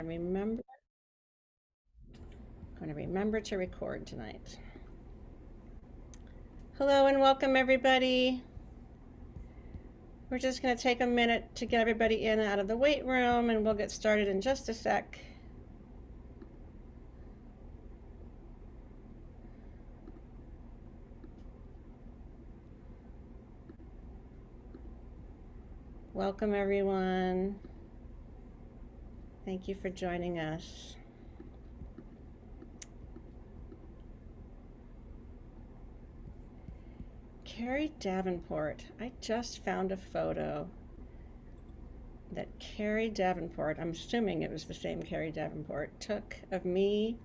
remember, I'm going to remember to record tonight. Hello and welcome everybody. We're just going to take a minute to get everybody in and out of the weight room, and we'll get started in just a sec. Welcome everyone. Thank you for joining us. Carrie Davenport. I just found a photo that Carrie Davenport, I'm assuming it was the same Carrie Davenport, took of me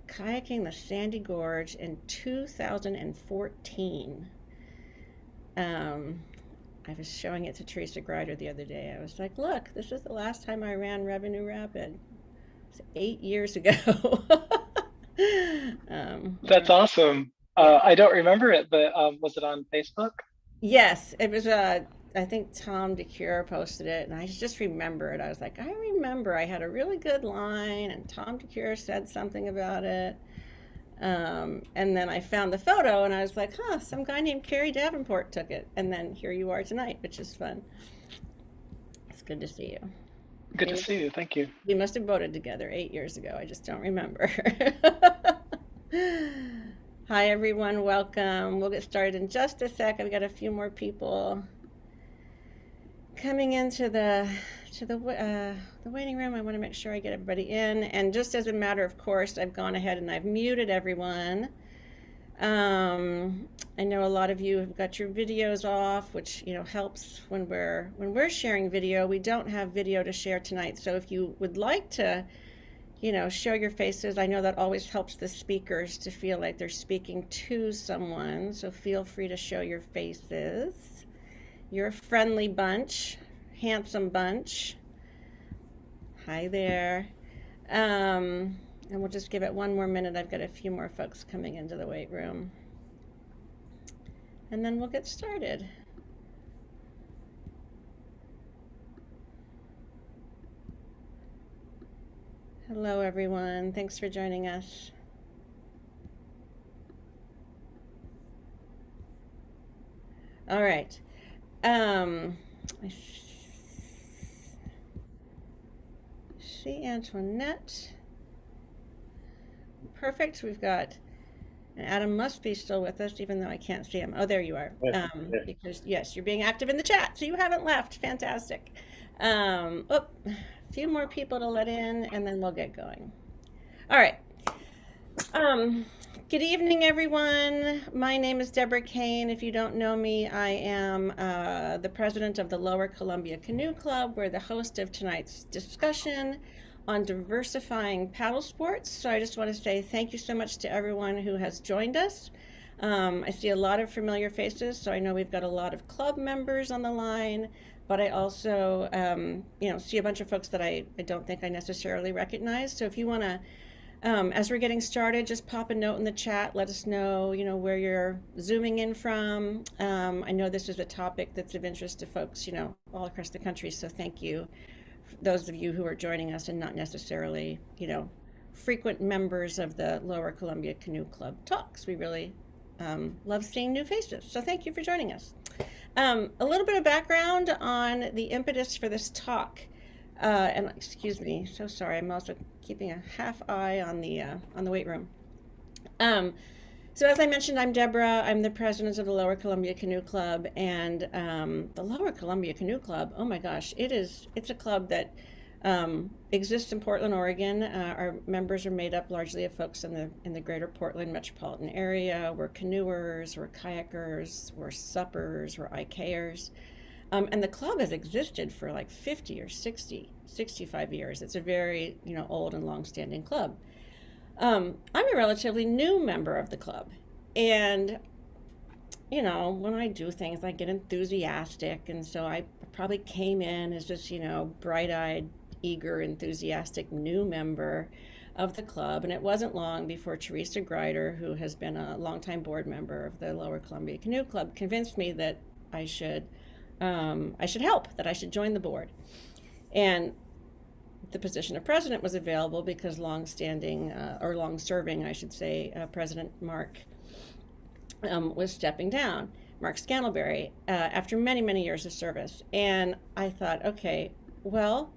kayaking the Sandy Gorge in 2014. I was showing it to Teresa Grider the other day. I was like, look, this is the last time I ran Revenue Rapid. It's 8 years ago. That's awesome. Yeah. I don't remember it, but was it on Facebook? Yes, it was I think Tom DeCure posted it, and I just remember it. I was like, I remember I had a really good line, and Tom DeCure said something about it. And then I found the photo, and I was like, huh, some guy named Carrie Davenport took it. And then here you are tonight, which is fun. It's good to see you. Good We to must, see you. Thank you. we must have voted together 8 years ago. I just don't remember. Hi, everyone. Welcome. We'll get started in just a sec. I've got a few more people coming into the waiting room. I want to make sure I get everybody in. And just as a matter of course, I've gone ahead and I've muted everyone. I know a lot of you have got your videos off, which helps when we're sharing video. We don't have video to share tonight, so if you would like to show your faces, I know that always helps the speakers to feel like they're speaking to someone, so feel free to show your faces. You're a friendly bunch, handsome bunch. Hi there. And we'll just give it one more minute. I've got a few more folks coming into the weight room. And then we'll get started. Hello, everyone. Thanks for joining us. All right. I see Antoinette. Perfect. We've got, and Adam must be still with us, even though I can't see him. Oh, there you are. Because yes, you're being active in the chat, so you haven't left. Fantastic. A few more people to let in, and then we'll get going. All right. Good evening, everyone. My name is Deborah Kane. If you don't know me, I am the president of the Lower Columbia Canoe Club. We're the host of tonight's discussion on diversifying paddle sports. So I just want to say thank you so much to everyone who has joined us. I see a lot of familiar faces, so I know we've got a lot of club members on the line, but I also see a bunch of folks that I don't think I necessarily recognize. So if you want to, as we're getting started, just pop a note in the chat. Let us know, where you're zooming in from. I know this is a topic that's of interest to folks, all across the country. So thank you, those of you who are joining us and not necessarily, frequent members of the Lower Columbia Canoe Club talks. We really love seeing new faces. So thank you for joining us. A little bit of background on the impetus for this talk. And excuse me, so sorry, I'm also keeping a half eye on the weight room. So as I mentioned, I'm Deborah. I'm the president of the Lower Columbia Canoe Club, and the Lower Columbia Canoe Club, oh my gosh, it's a club that exists in Portland, Oregon. Our members are made up largely of folks in the greater Portland metropolitan area. We're canoers, we're kayakers, we're suppers, we're IKers. And the club has existed for like 50 or 60, 65 years. It's a very, old and long-standing club. I'm a relatively new member of the club. And, when I do things, I get enthusiastic. And so I probably came in as this, bright-eyed, eager, enthusiastic new member of the club. And it wasn't long before Teresa Grider, who has been a longtime board member of the Lower Columbia Canoe Club, convinced me that I should help, that I should join the board. And the position of president was available because long-standing or long-serving, I should say, President Mark was stepping down, Mark Scantlebury, after many, many years of service. And I thought, okay, well,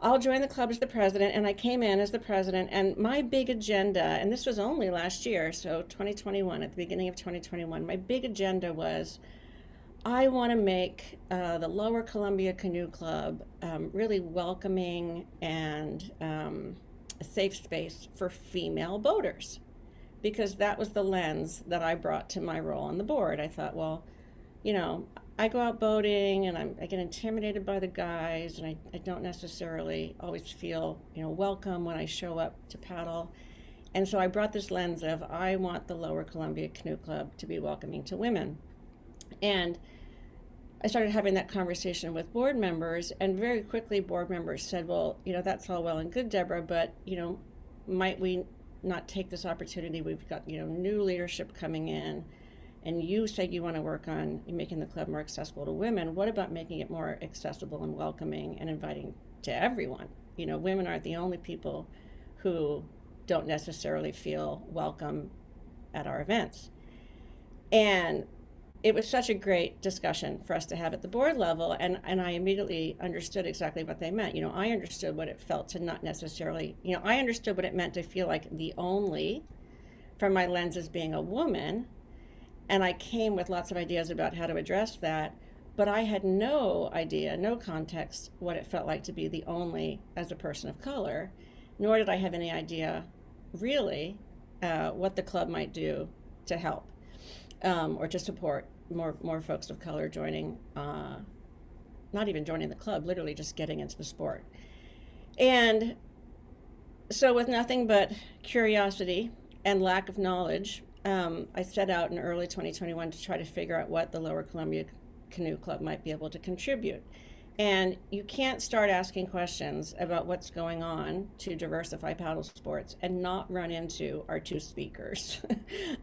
I'll join the club as the president. And I came in as the president. And my big agenda, and this was only last year, so 2021, at the beginning of 2021, my big agenda was I want to make the Lower Columbia Canoe Club really welcoming and a safe space for female boaters, because that was the lens that I brought to my role on the board. I thought, well, you know, I go out boating and I get intimidated by the guys, and I don't necessarily always feel, welcome when I show up to paddle. And so I brought this lens of I want the Lower Columbia Canoe Club to be welcoming to women. And I started having that conversation with board members, and very quickly board members said, well, that's all well and good, Deborah, but, might we not take this opportunity? We've got, new leadership coming in, and you say you want to work on making the club more accessible to women. What about making it more accessible and welcoming and inviting to everyone? Women aren't the only people who don't necessarily feel welcome at our events. And it was such a great discussion for us to have at the board level, and I immediately understood exactly what they meant. I understood what it felt to not necessarily, I understood what it meant to feel like the only, from my lens as being a woman, and I came with lots of ideas about how to address that, but I had no idea, no context, what it felt like to be the only as a person of color, nor did I have any idea, really, what the club might do to help or to support more folks of color joining, not even joining the club, literally just getting into the sport. And so with nothing but curiosity and lack of knowledge, I set out in early 2021 to try to figure out what the Lower Columbia Canoe Club might be able to contribute. And you can't start asking questions about what's going on to diversify paddle sports and not run into our two speakers.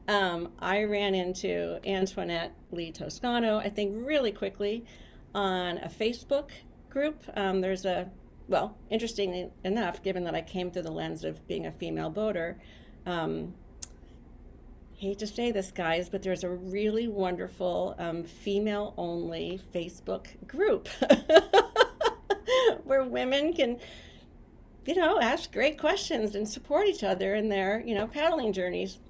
I ran into Antoinette Toscano, I think really quickly, on a Facebook group. There's interestingly enough, given that I came through the lens of being a female boater, hate to say this, guys, but there's a really wonderful female-only Facebook group where women can, ask great questions and support each other in their, paddling journeys.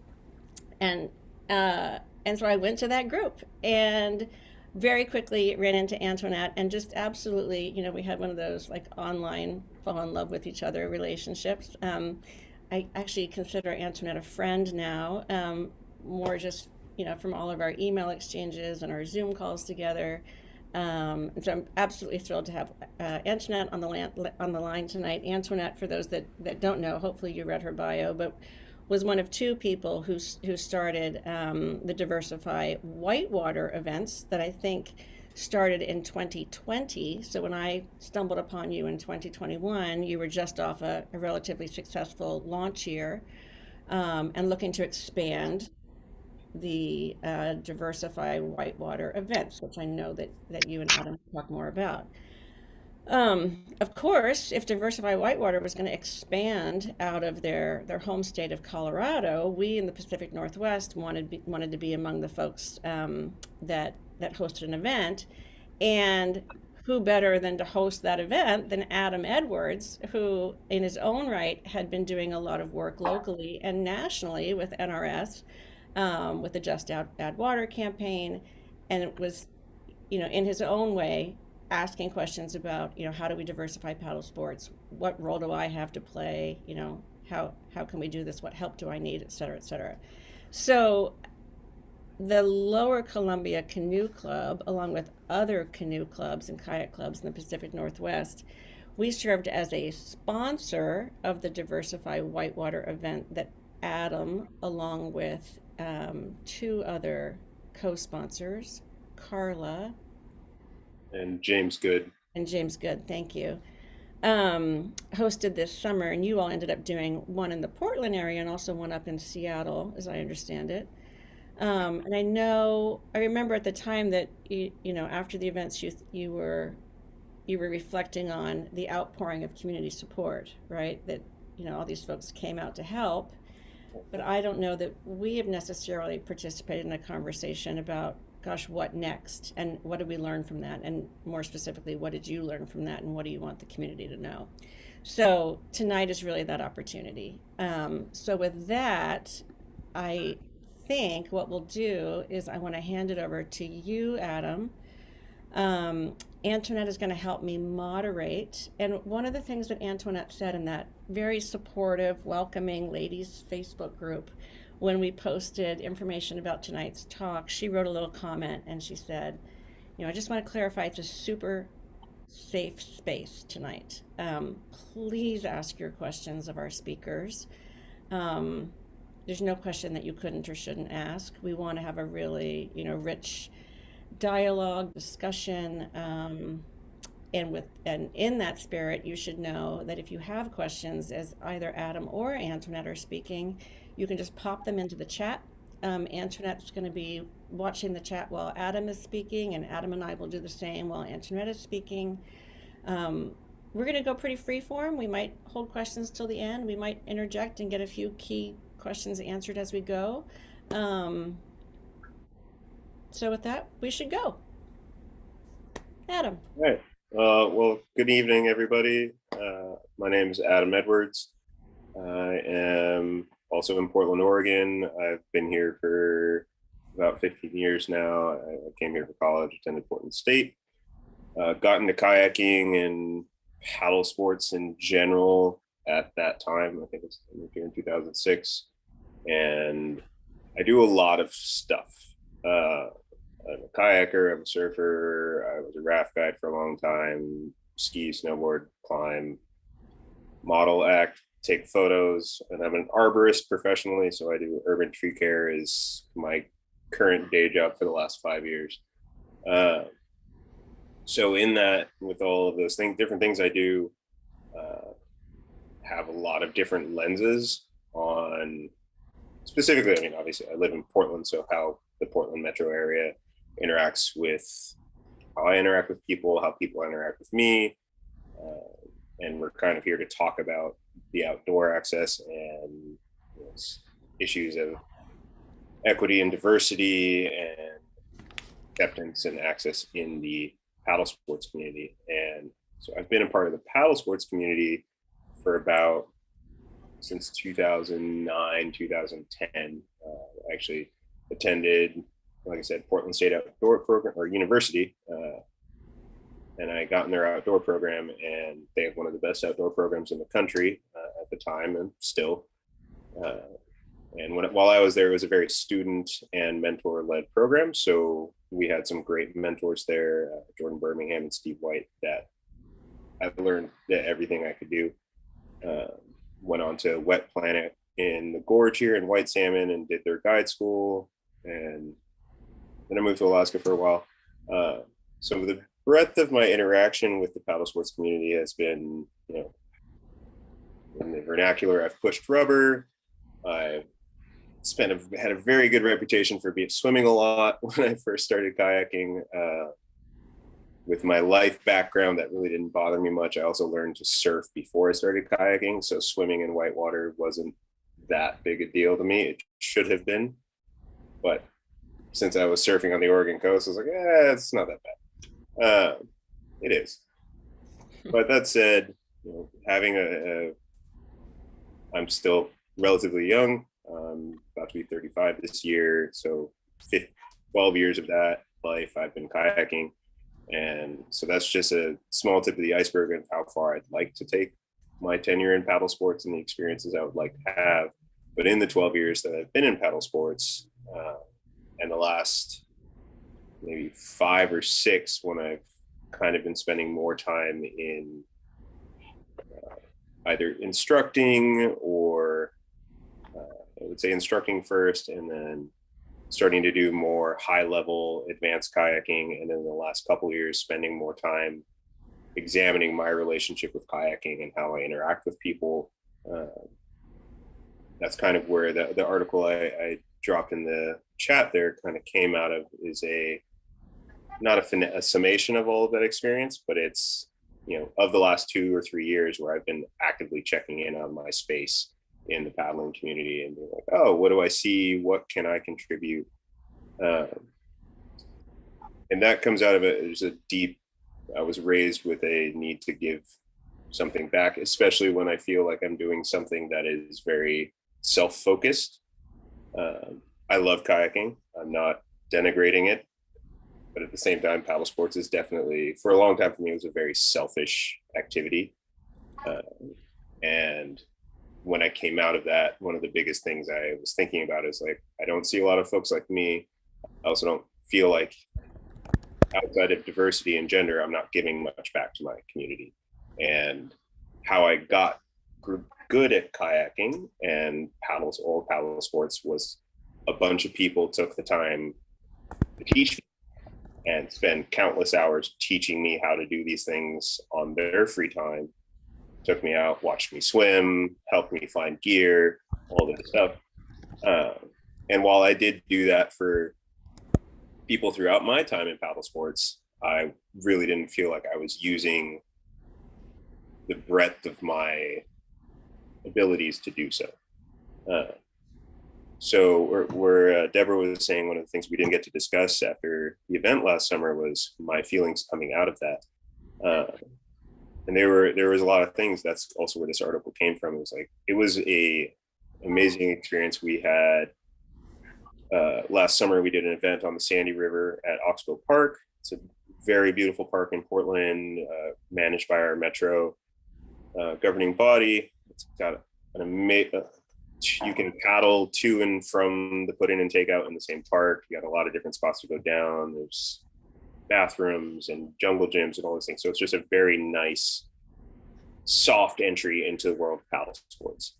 And so I went to that group and very quickly ran into Antoinette, and just absolutely, we had one of those like online fall in love with each other relationships. I actually consider Antoinette a friend now, more just, from all of our email exchanges and our Zoom calls together. And so I'm absolutely thrilled to have Antoinette on the line tonight. Antoinette, for those that don't know, hopefully you read her bio, but was one of two people who started the Diversify whitewater events that I think started in 2020. So when I stumbled upon you in 2021, you were just off a relatively successful launch year, and looking to expand the Diversify whitewater events, which I know that you and Adam talk more about. Of course, if Diversify Whitewater was going to expand out of their home state of Colorado, we in the Pacific Northwest wanted to be among the folks that hosted an event. And who better than to host that event than Adam Edwards, who in his own right had been doing a lot of work locally and nationally with NRS, with the Just Add Water campaign, and it was, in his own way, asking questions about, how do we diversify paddle sports? What role do I have to play? How can we do this? What help do I need, et cetera, et cetera. So the Lower Columbia Canoe Club, along with other canoe clubs and kayak clubs in the Pacific Northwest, we served as a sponsor of the Diversify Whitewater event that Adam, along with two other co-sponsors, Carla and James Good. Thank you, hosted this summer. And you all ended up doing one in the Portland area and also one up in Seattle, as I understand it. And I remember at the time that, after the events, you were you were reflecting on the outpouring of community support, right? That, all these folks came out to help. But I don't know that we have necessarily participated in a conversation about, gosh, what next? And what did we learn from that? And more specifically, what did you learn from that? And what do you want the community to know? So tonight is really that opportunity. So with that, I think what we'll do is I want to hand it over to you, Adam. Antoinette is going to help me moderate. And one of the things that Antoinette said in that very supportive, welcoming ladies Facebook group, when we posted information about tonight's talk, she wrote a little comment and she said, I just want to clarify it's a super safe space tonight. Please ask your questions of our speakers. There's no question that you couldn't or shouldn't ask. We want to have a really, rich dialogue, discussion, and in that spirit, you should know that if you have questions, as either Adam or Antoinette are speaking, you can just pop them into the chat. Antoinette's going to be watching the chat while Adam is speaking, and Adam and I will do the same while Antoinette is speaking. We're going to go pretty free form. We might hold questions till the end. We might interject and get a few key questions answered as we go. So with that, we should go. Adam. All right. Well, good evening, everybody. My name is Adam Edwards. I am also in Portland, Oregon. I've been here for about 15 years now. I came here for college, attended Portland State. Got into kayaking and paddle sports in general at that time. I think it was here in 2006. And I do a lot of stuff. I'm a kayaker, I'm a surfer, I was a raft guide for a long time, ski, snowboard, climb, model, act, take photos, and I'm an arborist professionally, so I do urban tree care is my current day job for the last 5 years. So in that, with all of those things, different things I do, have a lot of different lenses on, specifically, I mean, obviously I live in Portland, so how the Portland metro area interacts with how I interact with people, how people interact with me. And we're kind of here to talk about the outdoor access and issues of equity and diversity and acceptance and access in the paddle sports community. And so I've been a part of the paddle sports community for since 2009, 2010. I actually attended, like I said, Portland State Outdoor Program or University, and I got in their outdoor program, and they have one of the best outdoor programs in the country at the time, and still. And while I was there, it was a very student and mentor-led program. So we had some great mentors there, Jordan Birmingham and Steve White, that I learned everything I could do. Went on to Wet Planet in the Gorge here in White Salmon and did their guide school, and then I moved to Alaska for a while. So the breadth of my interaction with the paddle sports community has been, in the vernacular, I've pushed rubber. I've had a very good reputation for swimming a lot when I first started kayaking. With my life background, that really didn't bother me much. I also learned to surf before I started kayaking, so swimming in whitewater wasn't that big a deal to me. It should have been, but since I was surfing on the Oregon coast, I was like, it's not that bad. It is. But that said, having I'm still relatively young. I'm about to be 35 this year. So 12 years of that life, I've been kayaking. And so that's just a small tip of the iceberg of how far I'd like to take my tenure in paddle sports and the experiences I would like to have. But in the 12 years that I've been in paddle sports, and the last maybe 5 or 6, when I've kind of been spending more time in either instructing or I would say instructing first, and then starting to do more high level advanced kayaking. And then the last couple of years, spending more time examining my relationship with kayaking and how I interact with people. That's kind of where the article I dropped in the chat there kind of came out of, is not a summation of all of that experience, but it's of the last 2 or 3 years where I've been actively checking in on my space in the paddling community and being like, oh, what do I see? What can I contribute? And that comes out of it. There's a deep, I was raised with a need to give something back, especially when I feel like I'm doing something that is very self-focused. I love kayaking. I'm not denigrating it, but at the same time, paddle sports is definitely, for a long time for me, it was a very selfish activity. And when I came out of that, one of the biggest things I was thinking about is like, I don't see a lot of folks like me. I also don't feel like, outside of diversity and gender, I'm not giving much back to my community. And how I got good at kayaking and paddle sports was a bunch of people took the time to teach me and spend countless hours teaching me how to do these things on their free time. Took me out, watched me swim, helped me find gear, all this stuff. And while I did do that for people throughout my time in paddle sports, I really didn't feel like I was using the breadth of my abilities to do so. So where Deborah was saying, one of the things we didn't get to discuss after the event last summer was my feelings coming out of that. And there was a lot of things. That's also where this article came from. It was like, it was a amazing experience. We had last summer, we did an event on the Sandy River at Oxbow Park. It's a very beautiful park in Portland, managed by our Metro governing body. It's got an amazing, you can paddle to and from the put in and take out in the same park. You got a lot of different spots to go down. There's bathrooms and jungle gyms and all those things. So it's just a very nice, soft entry into the world of paddle sports.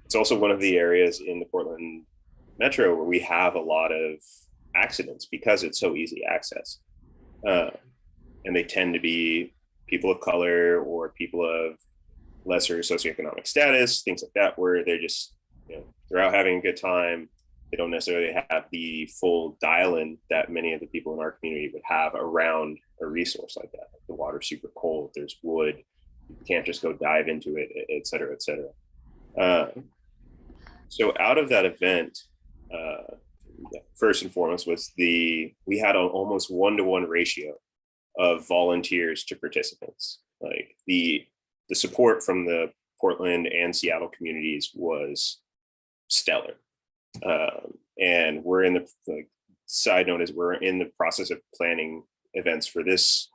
It's also one of the areas in the Portland Metro where we have a lot of accidents because it's so easy access. And they tend to be people of color or people of lesser socioeconomic status, things like that, where they're just, they're out having a good time. They don't necessarily have the full dial-in that many of the people in our community would have around a resource like that. The water's super cold, there's wood, you can't just go dive into it, et cetera, et cetera. So out of that event, first and foremost was we had an almost 1-to-1 ratio of volunteers to participants. Like the support from the Portland and Seattle communities was stellar. And we're in the side note is we're in the process of planning events for this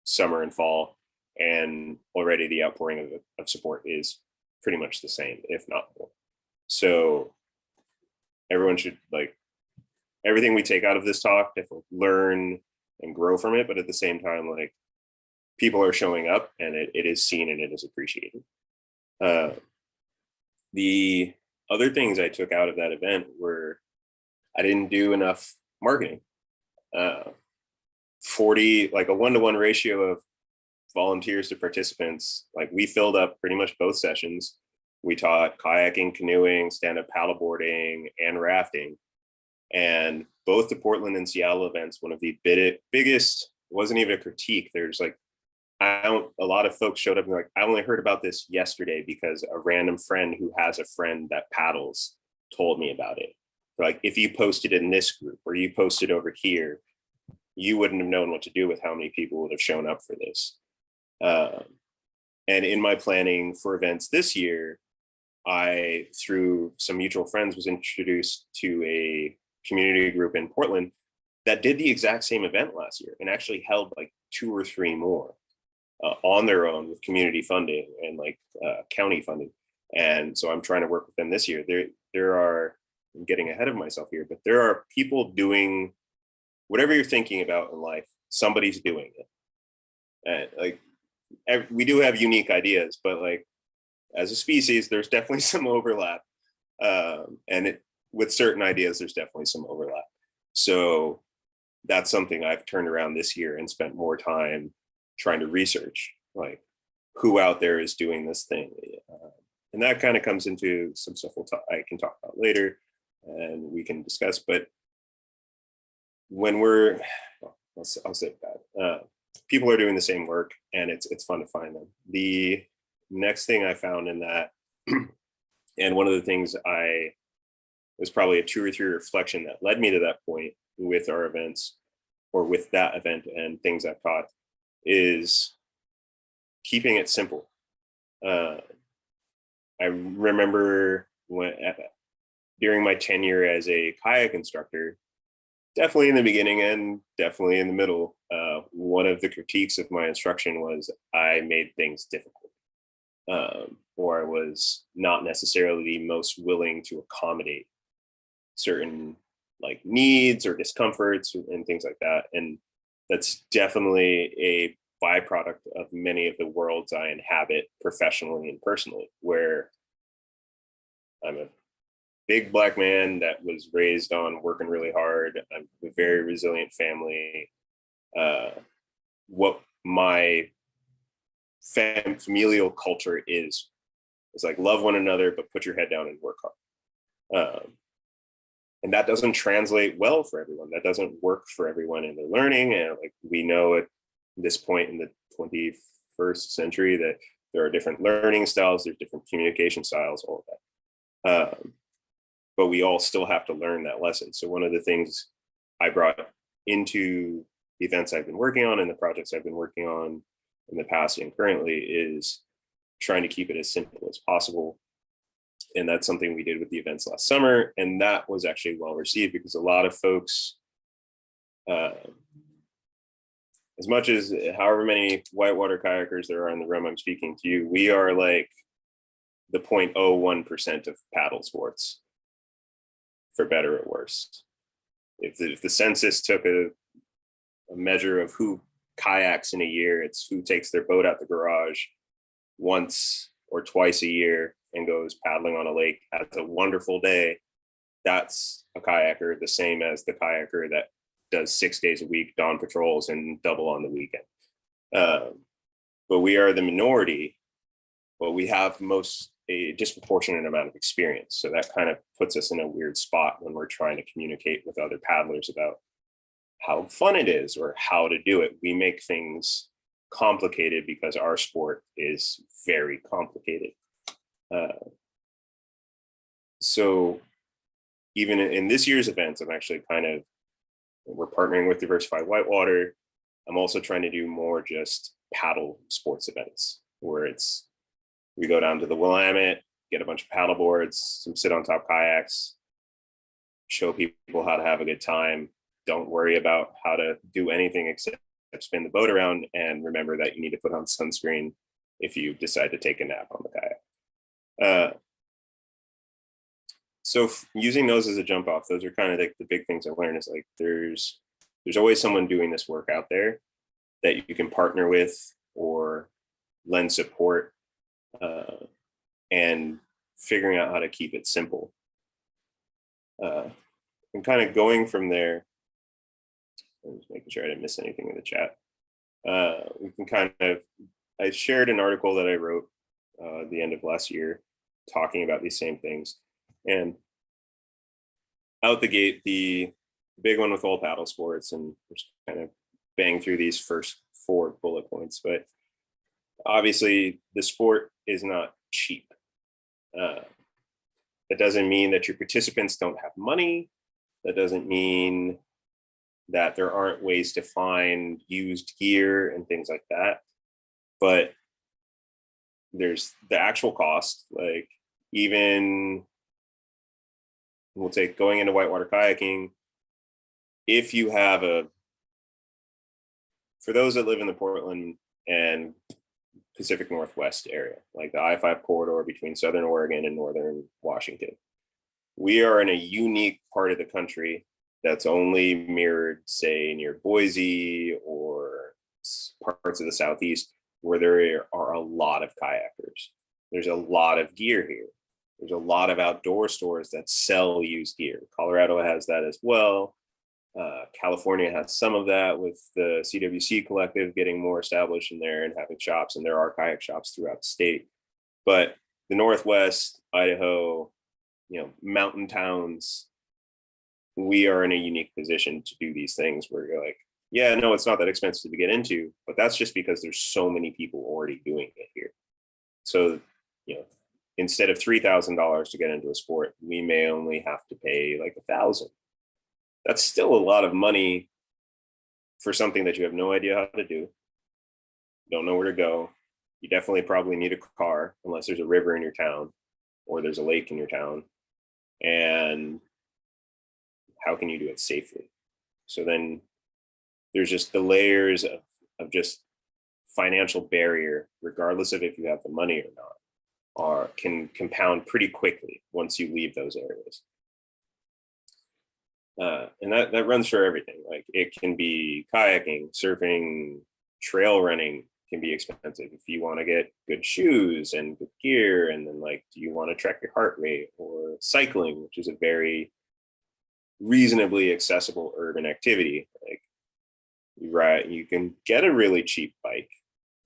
summer and fall, and already the outpouring of support is pretty much the same, if not more. So everyone should, like, everything we take out of this talk, definitely learn and grow from it, but at the same time, like, people are showing up and it is seen and it is appreciated. The other things I took out of that event were I didn't do enough marketing. 40, like a 1-to-1 ratio of volunteers to participants. Like, we filled up pretty much both sessions. We taught kayaking, canoeing, stand-up paddleboarding, and rafting. And both the Portland and Seattle events, one of the biggest, wasn't even a critique. There's like, a lot of folks showed up and like, I only heard about this yesterday because a random friend who has a friend that paddles told me about it. Like, if you posted in this group or you posted over here, you wouldn't have known what to do with how many people would have shown up for this. And in my planning for events this year, I, through some mutual friends, was introduced to a community group in Portland that did the exact same event last year and actually held like 2 or 3 more on their own with community funding and like county funding. And so I'm trying to work with them this year. There are, I'm getting ahead of myself here, but there are people doing whatever you're thinking about in life, somebody's doing it. And like, we do have unique ideas, but like, as a species, there's definitely some overlap. And with certain ideas, there's definitely some overlap. So that's something I've turned around this year and spent more time trying to research, like, who out there is doing this thing. And that kind of comes into some stuff I can talk about later and we can discuss. But when I'll say that, people are doing the same work, and it's fun to find them. The next thing I found in that, and one of the things I was probably a 2 or 3 reflection that led me to that point with our events, or with that event and things I've taught, is keeping it simple. I remember during my tenure as a kayak instructor, definitely in the beginning and definitely in the middle, one of the critiques of my instruction was I made things difficult, or I was not necessarily the most willing to accommodate certain like needs or discomforts and things like that. And that's definitely a byproduct of many of the worlds I inhabit professionally and personally, where I'm a big Black man that was raised on working really hard. I'm a very resilient family. What my familial culture is like love one another, but put your head down and work hard. And that doesn't translate well for everyone. That doesn't work for everyone in their learning. And like we know at this point in the 21st century that there are different learning styles, there's different communication styles, all of that. But we all still have to learn that lesson. So one of the things I brought into the events I've been working on and the projects I've been working on in the past and currently is trying to keep it as simple as possible. And that's something we did with the events last summer. And that was actually well received because a lot of folks, as much as however many whitewater kayakers there are in the room I'm speaking to you, we are like the 0.01% of paddle sports, for better or worse. If the census took a measure of who kayaks in a year, it's who takes their boat out the garage once or twice a year and goes paddling on a lake, has a wonderful day. That's a kayaker, the same as the kayaker that does 6 days a week, dawn patrols and double on the weekend. But we are the minority, but we have a disproportionate amount of experience. So that kind of puts us in a weird spot when we're trying to communicate with other paddlers about how fun it is or how to do it. We make things complicated because our sport is very complicated. So even in this year's events, I'm actually we're partnering with Diversify Whitewater. I'm also trying to do more just paddle sports events where we go down to the Willamette, get a bunch of paddle boards, some sit on top kayaks, show people how to have a good time. Don't worry about how to do anything except spin the boat around, and remember that you need to put on sunscreen if you decide to take a nap on the kayak. So using those as a jump off, those are kind of like the big things I learned is like there's always someone doing this work out there that you can partner with or lend support, and figuring out how to keep it simple. And kind of going from there, I'm just making sure I didn't miss anything in the chat. We can I shared an article that I wrote at the end of last year talking about these same things. And out the gate, the big one with all paddle sports, and just kind of bang through these first 4 bullet points, but obviously the sport is not cheap. That doesn't mean that your participants don't have money. That doesn't mean that there aren't ways to find used gear and things like that. But there's the actual cost, like even we'll take going into whitewater kayaking. If you have for those that live in the Portland and Pacific Northwest area, like the I-5 corridor between Southern Oregon and Northern Washington, we are in a unique part of the country that's only mirrored, say, near Boise or parts of the Southeast, where there are a lot of kayakers. There's a lot of gear here. There's a lot of outdoor stores that sell used gear. Colorado has that as well. California has some of that with the CWC collective getting more established in there and having shops, and there are kayak shops throughout the state. But the Northwest, Idaho, mountain towns, we are in a unique position to do these things where you're like, yeah, no, it's not that expensive to get into, but that's just because there's so many people already doing it here. So, you know, instead of $3,000 to get into a sport, we may only have to pay like 1,000. That's still a lot of money for something that you have no idea how to do, don't know where to go. You definitely probably need a car unless there's a river in your town or there's a lake in your town. And how can you do it safely? So then there's just the layers of just financial barrier, regardless of if you have the money or not, can compound pretty quickly once you leave those areas. And that runs for everything. Like it can be kayaking, surfing, trail running can be expensive if you want to get good shoes and good gear. And then like, do you want to track your heart rate? Or cycling, which is a very reasonably accessible urban activity. Like you can get a really cheap bike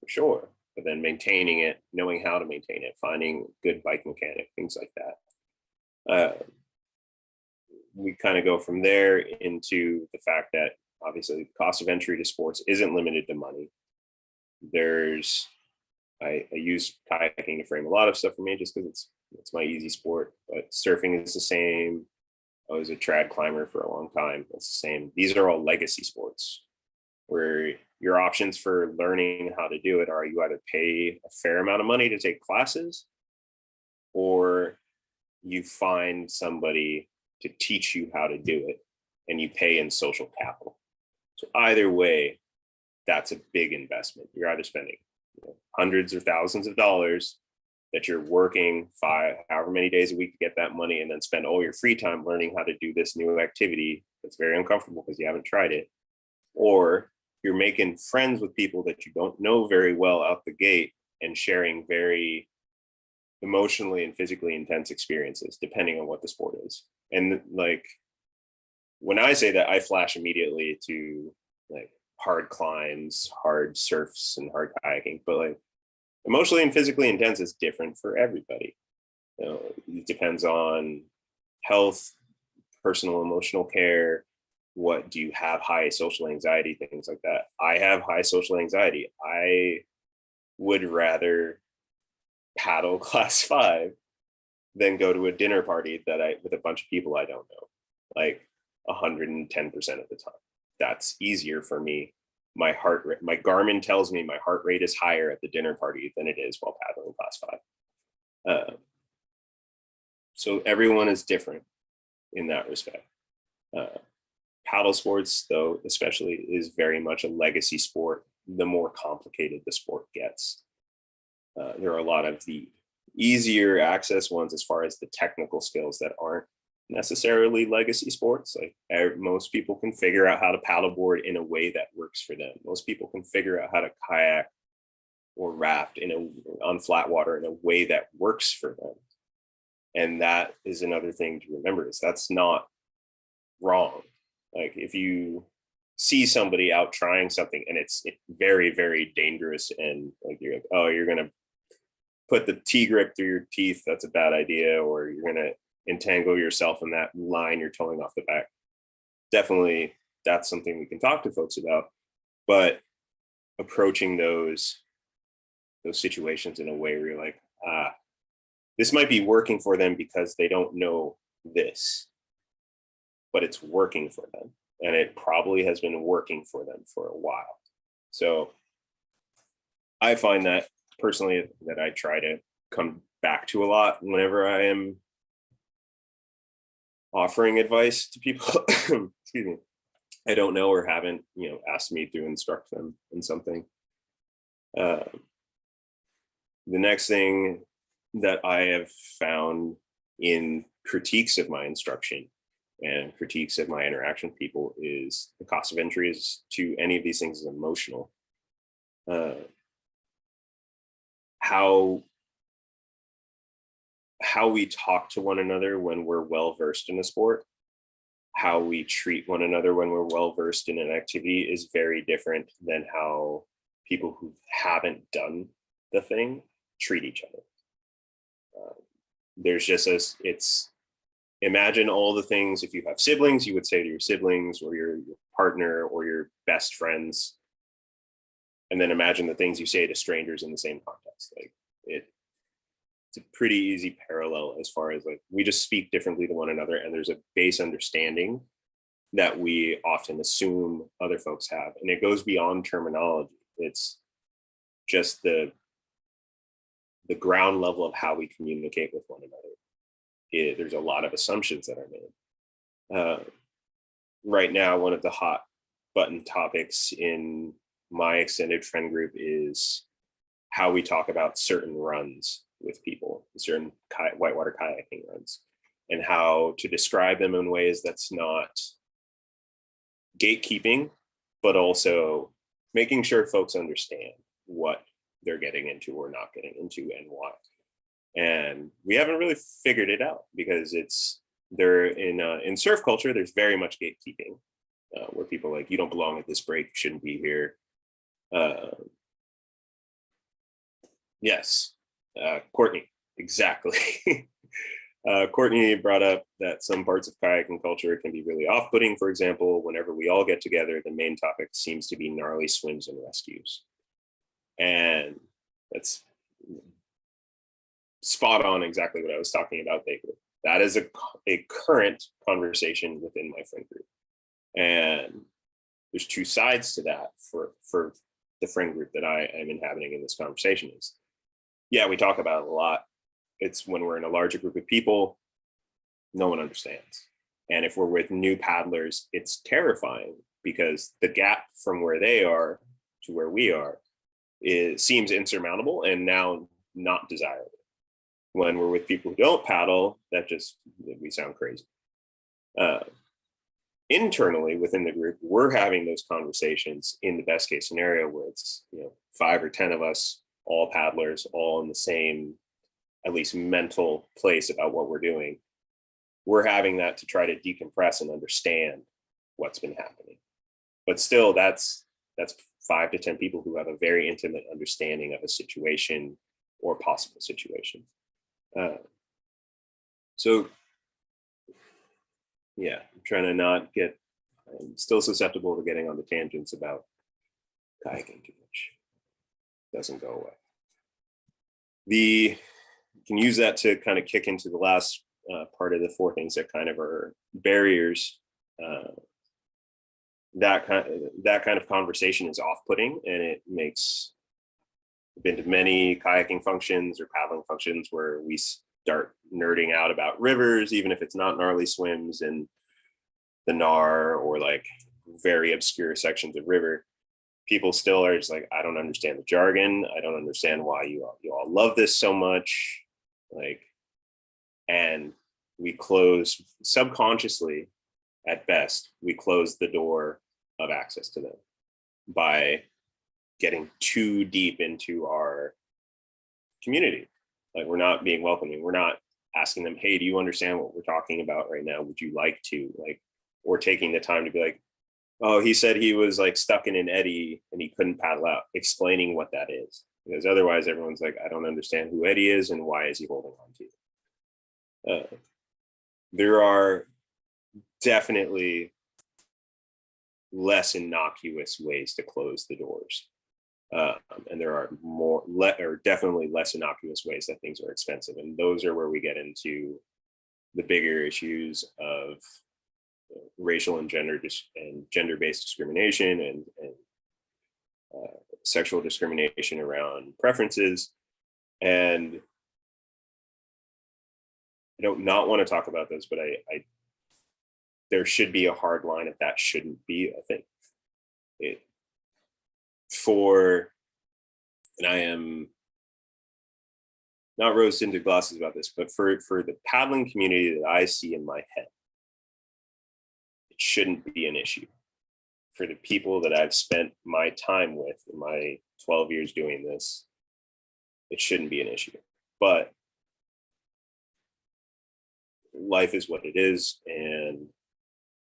for sure, but then maintaining it, knowing how to maintain it, finding good bike mechanic, things like that. We kind of go from there into the fact that obviously the cost of entry to sports isn't limited to money. I use kayaking to frame a lot of stuff for me just because it's my easy sport, but surfing is the same. I was a trad climber for a long time. It's the same. These are all legacy sports where your options for learning how to do it are you either pay a fair amount of money to take classes or you find somebody to teach you how to do it and you pay in social capital. So either way, that's a big investment. You're either spending hundreds or thousands of dollars that you're working however many days a week to get that money and then spend all your free time learning how to do this new activity that's very uncomfortable because you haven't tried it. Or you're making friends with people that you don't know very well out the gate and sharing very emotionally and physically intense experiences, depending on what the sport is. And like, when I say that, I flash immediately to like hard climbs, hard surfs, and hard kayaking, but like emotionally and physically intense is different for everybody. It depends on health, personal emotional care. What do you have? High social anxiety, things like that. I have high social anxiety. I would rather paddle class 5 than go to a dinner party with a bunch of people I don't know, like 110% of the time. That's easier for me. My heart rate, my Garmin tells me my heart rate is higher at the dinner party than it is while paddling class 5. So everyone is different in that respect. Paddle sports, though, especially, is very much a legacy sport. The more complicated the sport gets, there are a lot of the easier access ones as far as the technical skills that aren't necessarily legacy sports. Like most people can figure out how to paddleboard in a way that works for them. Most people can figure out how to kayak or raft on flat water in a way that works for them. And that is another thing to remember, is that's not wrong. Like if you see somebody out trying something and it's very, very dangerous and like you're like, oh, you're going to put the T-grip through your teeth, that's a bad idea, or you're going to entangle yourself in that line you're towing off the back. Definitely, that's something we can talk to folks about, but approaching those situations in a way where you're like, this might be working for them because they don't know this, but it's working for them. And it probably has been working for them for a while. So I find that personally that I try to come back to a lot whenever I am offering advice to people, excuse me, I don't know or haven't, asked me to instruct them in something. The next thing that I have found in critiques of my instruction and critiques of my interaction with people is the cost of entry is to any of these things is emotional. How we talk to one another when we're well versed in a sport, how we treat one another when we're well versed in an activity is very different than how people who haven't done the thing treat each other. There's just it's imagine all the things, if you have siblings, you would say to your siblings or your partner or your best friends. And then imagine the things you say to strangers in the same context. Like it's a pretty easy parallel as far as like, we just speak differently to one another, and there's a base understanding that we often assume other folks have. And it goes beyond terminology. It's just the ground level of how we communicate with one another. There's a lot of assumptions that are made. Right now, one of the hot button topics in my extended friend group is how we talk about certain runs with people, certain whitewater kayaking runs, and how to describe them in ways that's not gatekeeping, but also making sure folks understand what they're getting into or not getting into and why. And we haven't really figured it out, because they're in surf culture, there's very much gatekeeping, where people are like, you don't belong at this break, you shouldn't be here. Yes, Courtney, exactly. Courtney brought up that some parts of kayaking culture can be really off-putting. For example, whenever we all get together, the main topic seems to be gnarly swims and rescues. And that's spot on exactly what I was talking about. That is a current conversation within my friend group. And there's two sides to that for the friend group that I am inhabiting in this conversation. Is, yeah, we talk about it a lot. It's when we're in a larger group of people, no one understands. And if we're with new paddlers, it's terrifying, because the gap from where they are to where we are seems insurmountable and now not desirable. When we're with people who don't paddle, we sound crazy. Internally within the group, we're having those conversations in the best case scenario, where it's 5 or 10 of us, all paddlers, all in the same, at least mental place about what we're doing. We're having that to try to decompress and understand what's been happening. But still, that's 5 to 10 people who have a very intimate understanding of a situation or possible situation. So yeah, I'm trying to not get, I'm still susceptible to getting on the tangents about kayaking too much. Doesn't go away. You can use that to kind of kick into the last part of the 4 things that kind of are barriers. That kind of conversation is off-putting, and it makes, I've been to many kayaking functions or paddling functions where we start nerding out about rivers, even if it's not gnarly swims and the Nar or like very obscure sections of river. People still are just like, I don't understand the jargon. I don't understand why you all love this so much. Like, and we close subconsciously, at best, we close the door of access to them by getting too deep into our community. Like, we're not being welcoming. We're not asking them, hey, do you understand what we're talking about right now? Would you like to? Like, or taking the time to be like, oh, he said he was like stuck in an eddy and he couldn't paddle out, explaining what that is. Because otherwise everyone's like, I don't understand who Eddie is and why is he holding on to you. There are definitely less innocuous ways to close the doors. And there are definitely less innocuous ways that things are expensive. And those are where we get into the bigger issues of racial and gender-based discrimination and sexual discrimination around preferences. And I don't not want to talk about this, but I there should be a hard line if that shouldn't be a thing. And I am not rose-tinted glasses about this, but for the paddling community that I see in my head, it shouldn't be an issue. For the people that I've spent my time with in my 12 years doing this, it shouldn't be an issue. But life is what it is, and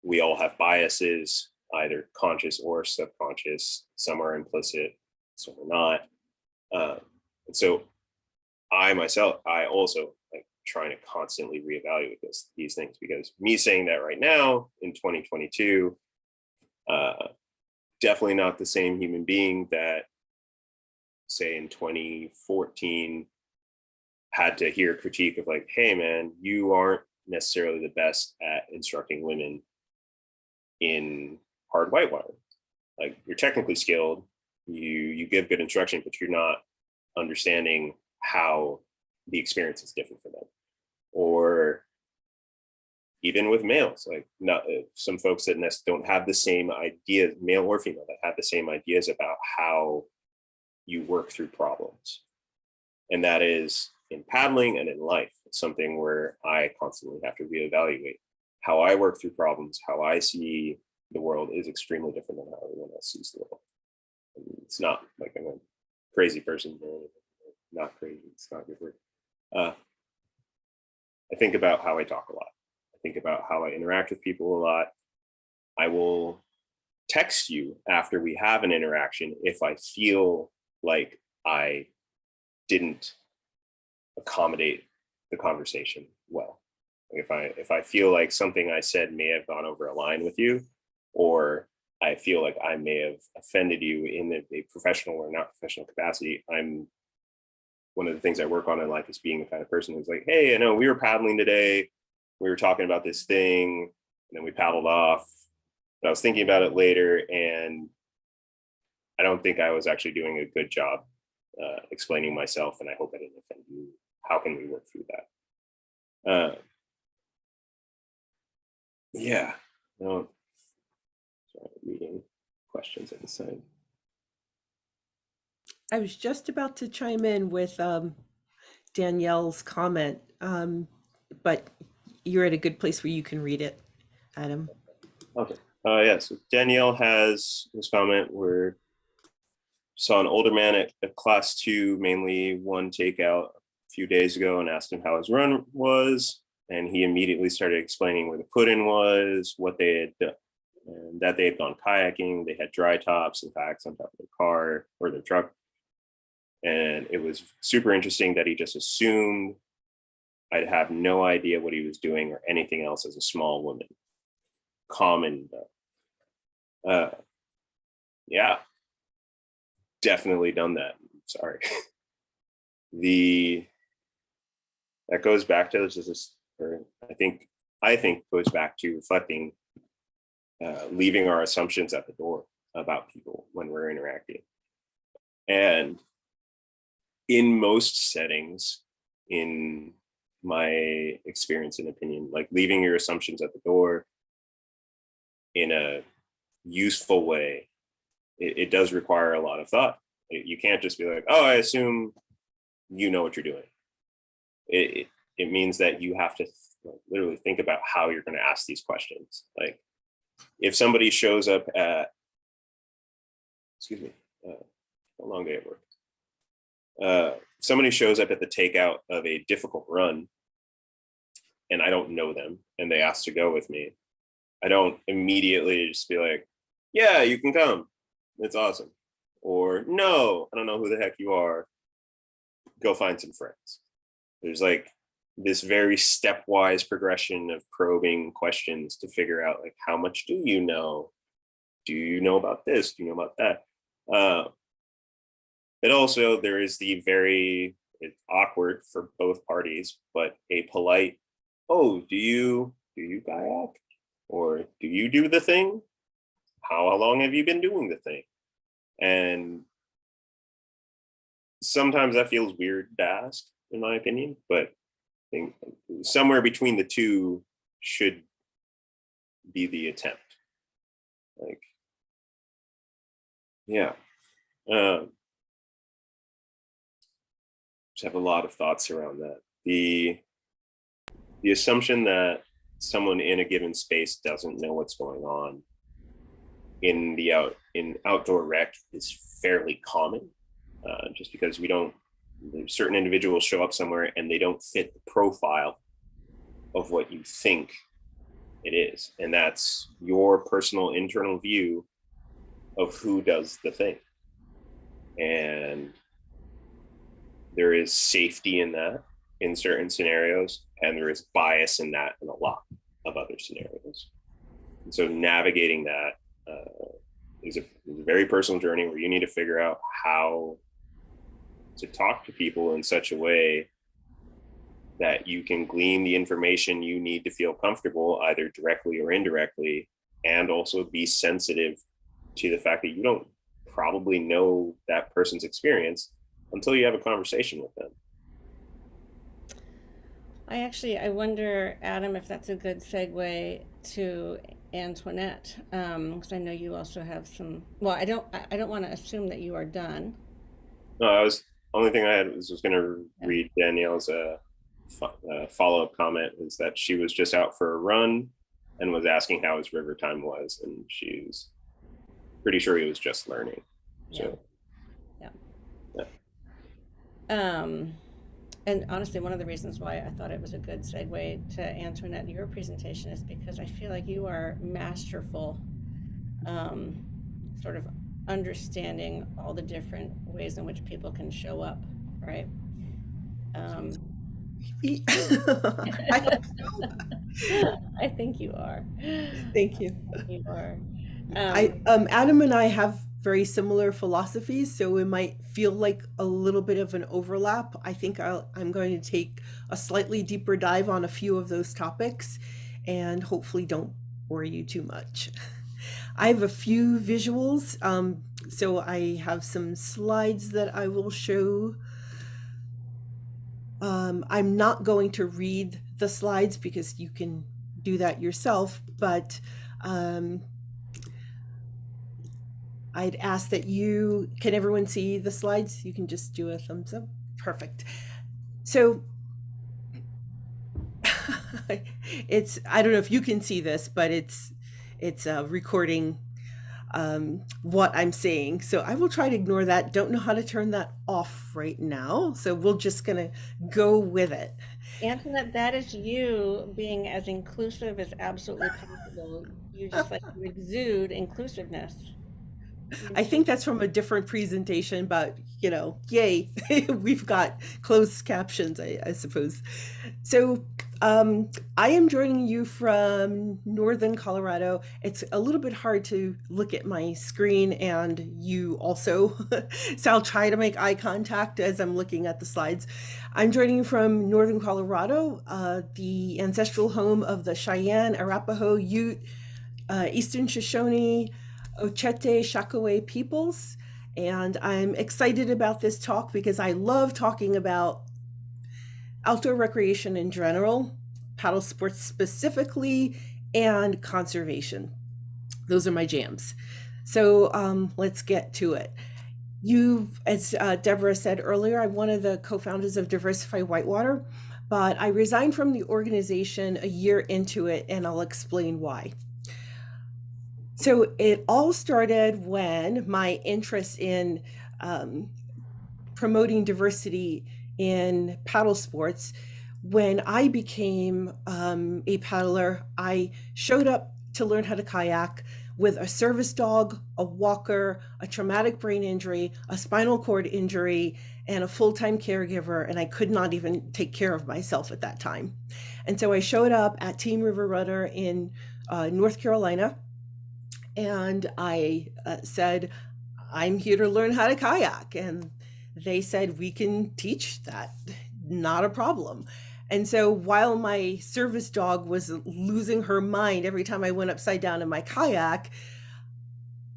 we all have biases, either conscious or subconscious. Some are implicit, some are not. And so I myself, I also like trying to constantly reevaluate these things, because me saying that right now in 2022, definitely not the same human being that, say, in 2014 had to hear critique of like, hey man, you aren't necessarily the best at instructing women in hard whitewater. Like, you're technically skilled, you give good instruction, but you're not understanding how the experience is different for them. Or even with males, like, not some folks that don't have the same ideas, male or female, that have the same ideas about how you work through problems. And that is in paddling and in life. It's something where I constantly have to reevaluate how I work through problems. How I see the world is extremely different than how everyone else sees the world. And it's not like I'm a crazy person or not crazy. It's not a good word. I think about how I talk a lot. I think about how I interact with people a lot. I will text you after we have an interaction if I feel like I didn't accommodate the conversation well. If I feel like something I said may have gone over a line with you, or I feel like I may have offended you in a professional or not professional capacity, one of the things I work on in life is being the kind of person who's like, hey, I know we were paddling today, we were talking about this thing, and then we paddled off, but I was thinking about it later, and I don't think I was actually doing a good job explaining myself, and I hope I didn't offend you. How can we work through that? Yeah, no, sorry, reading questions at the side. I was just about to chime in with Danielle's comment, but you're at a good place where you can read it, Adam. Okay. Yeah, so Danielle has this comment where saw an older man at class 2, mainly one takeout a few days ago, and asked him how his run was. And he immediately started explaining where the put-in was, what they had done, and that they had gone kayaking. They had dry tops and kayaks on top of their car or their truck. And it was super interesting that he just assumed I'd have no idea what he was doing or anything else as a small woman. Common though. Yeah, definitely done that. Sorry. That goes back to this, or I think goes back to reflecting, leaving our assumptions at the door about people when we're interacting. And in most settings, in my experience and opinion, like leaving your assumptions at the door in a useful way, it does require a lot of thought. You can't just be like, oh, I assume you know what you're doing. It means that you have to literally think about how you're going to ask these questions. Like, if somebody shows up at, a long day at work. Somebody shows up at the takeout of a difficult run and I don't know them and they ask to go with me, I don't immediately just be like, yeah, you can come, it's awesome. Or, no, I don't know who the heck you are, go find some friends. There's like this very stepwise progression of probing questions to figure out, like, how much do you know? Do you know about this? Do you know about that? But also there is it's awkward for both parties, but a polite, oh, do you kayak? Or do you do the thing? How long have you been doing the thing? And sometimes that feels weird to ask, in my opinion, but I think somewhere between the two should be the attempt. Like, yeah. Just have a lot of thoughts around that. The assumption that someone in a given space doesn't know what's going on in outdoor rec is fairly common, just because certain individuals show up somewhere and they don't fit the profile of what you think it is, and that's your personal internal view of who does the thing. And there is safety in that. in certain scenarios, and there is bias in that in a lot of other scenarios. And so navigating that is a very personal journey where you need to figure out how to talk to people in such a way that you can glean the information you need to feel comfortable, either directly or indirectly, and also be sensitive to the fact that you don't probably know that person's experience until you have a conversation with them. I wonder, Adam, if that's a good segue to Antoinette, because I know you also have some. Well, I don't want to assume that you are done. No, only thing I had was going to read Danielle's follow-up comment is that she was just out for a run and was asking how his river time was, and she's pretty sure he was just learning. So, and honestly, one of the reasons why I thought it was a good segue to Antoinette, your presentation, is because I feel like you are masterful, sort of understanding all the different ways in which people can show up, right? I hope so. I think you are. Thank you. You are. Adam and I have very similar philosophies, so it might feel like a little bit of an overlap. I think I'm going to take a slightly deeper dive on a few of those topics and hopefully don't bore you too much. I have a few visuals, so I have some slides that I will show. I'm not going to read the slides because you can do that yourself, but I'd ask that can everyone see the slides? You can just do a thumbs up. Perfect. So I don't know if you can see this, but it's recording what I'm saying. So I will try to ignore that. Don't know how to turn that off right now. So we're just gonna go with it. Antoinette, that is you being as inclusive as absolutely possible. You just you exude inclusiveness. I think that's from a different presentation, but yay, we've got closed captions, I suppose. So I am joining you from northern Colorado. It's a little bit hard to look at my screen and you also, so I'll try to make eye contact as I'm looking at the slides. I'm joining you from northern Colorado, the ancestral home of the Cheyenne, Arapaho, Ute, Eastern Shoshone, Ochete, Shakowee peoples, and I'm excited about this talk because I love talking about outdoor recreation in general, paddle sports specifically, and conservation. Those are my jams. So let's get to it. As Deborah said earlier, I'm one of the co-founders of Diversify Whitewater, but I resigned from the organization a year into it, and I'll explain why. So it all started when my interest in promoting diversity in paddle sports. When I became a paddler, I showed up to learn how to kayak with a service dog, a walker, a traumatic brain injury, a spinal cord injury, and a full-time caregiver, and I could not even take care of myself at that time. And so I showed up at Team River Runner in North Carolina, and I said, I'm here to learn how to kayak. And they said, we can teach that, not a problem. And so while my service dog was losing her mind every time I went upside down in my kayak,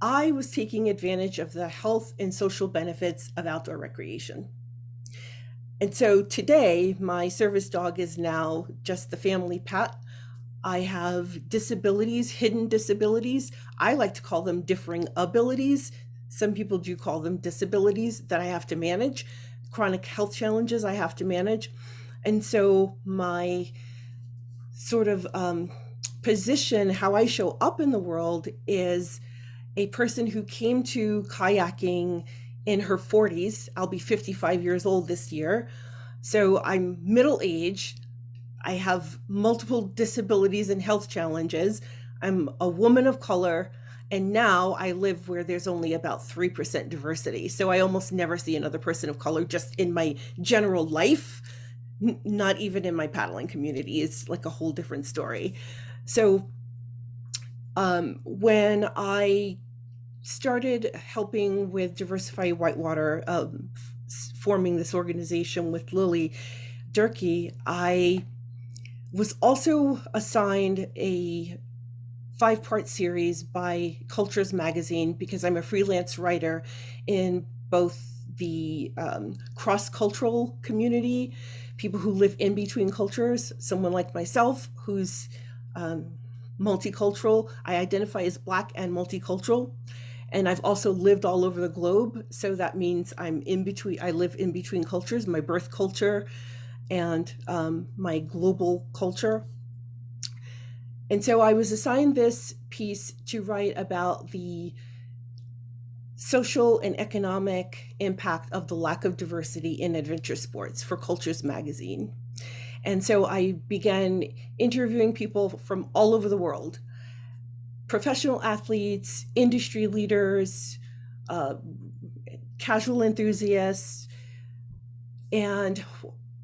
I was taking advantage of the health and social benefits of outdoor recreation. And so today, my service dog is now just the family pet. I have disabilities, hidden disabilities. I like to call them differing abilities. Some people do call them disabilities that I have to manage, chronic health challenges I have to manage. And so my sort of position, how I show up in the world, is a person who came to kayaking in her 40s. I'll be 55 years old this year. So I'm middle-aged. I have multiple disabilities and health challenges. I'm a woman of color, and now I live where there's only about 3% diversity. So I almost never see another person of color just in my general life, not even in my paddling community. It's like a whole different story. So when I started helping with Diversify Whitewater, forming this organization with Lily Durkee, I was also assigned a 5-part series by Cultures Magazine because I'm a freelance writer in both the cross-cultural community, people who live in between cultures, someone like myself who's multicultural. I identify as Black and multicultural. And I've also lived all over the globe. So that means I live in between cultures, my birth culture and my global culture. And so I was assigned this piece to write about the social and economic impact of the lack of diversity in adventure sports for Cultures Magazine. And so I began interviewing people from all over the world, professional athletes, industry leaders, casual enthusiasts. And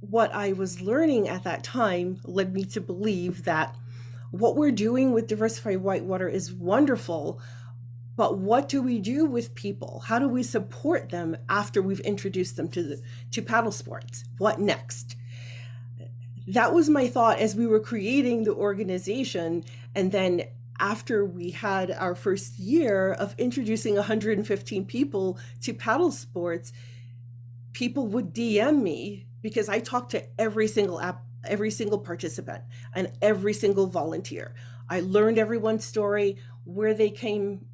what I was learning at that time led me to believe that what we're doing with Diversify Whitewater is wonderful, but what do we do with people? How do we support them after we've introduced them to paddle sports? What next? That was my thought as we were creating the organization. And then after we had our first year of introducing 115 people to paddle sports, people would DM me because I talked to every single participant and every single volunteer. I learned everyone's story, where they came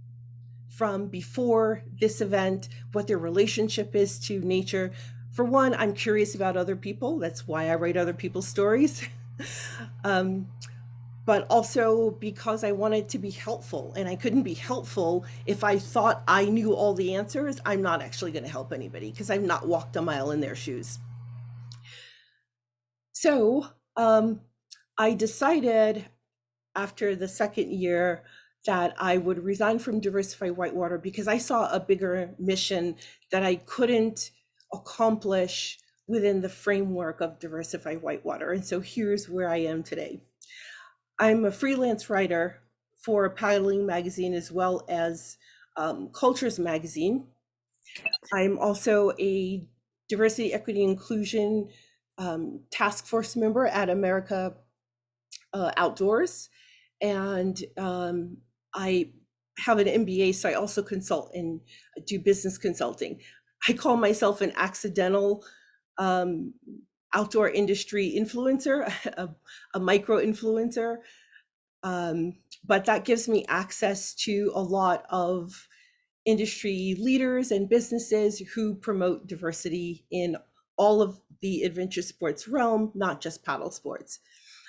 from before this event, what their relationship is to nature. For one, I'm curious about other people. That's why I write other people's stories. But also because I wanted to be helpful, and I couldn't be helpful if I thought I knew all the answers. I'm not actually going to help anybody because I've not walked a mile in their shoes. So I decided after the second year that I would resign from Diversify Whitewater because I saw a bigger mission that I couldn't accomplish within the framework of Diversify Whitewater. And so here's where I am today. I'm a freelance writer for a paddling magazine as well as Cultures Magazine. I'm also a diversity, equity, inclusion task force member at America Outdoors. And I have an MBA, so I also consult and do business consulting. I call myself an accidental outdoor industry influencer, a micro influencer. But that gives me access to a lot of industry leaders and businesses who promote diversity in all of the adventure sports realm, not just paddle sports.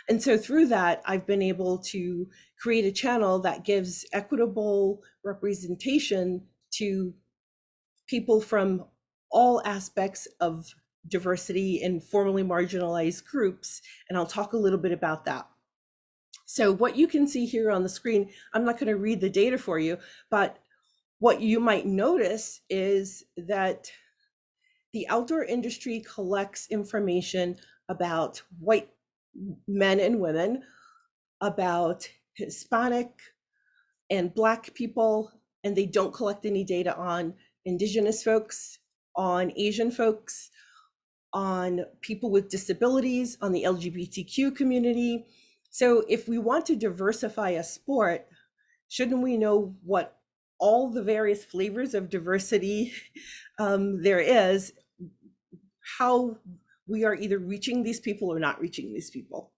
And so through that, I've been able to create a channel that gives equitable representation to people from all aspects of diversity and formerly marginalized groups. And I'll talk a little bit about that. So what you can see here on the screen, I'm not going to read the data for you, but what you might notice is that the outdoor industry collects information about white men and women, about Hispanic and Black people, and they don't collect any data on Indigenous folks, on Asian folks, on people with disabilities, on the LGBTQ community. So if we want to diversify a sport, shouldn't we know what all the various flavors of diversity there is, how we are either reaching these people or not reaching these people?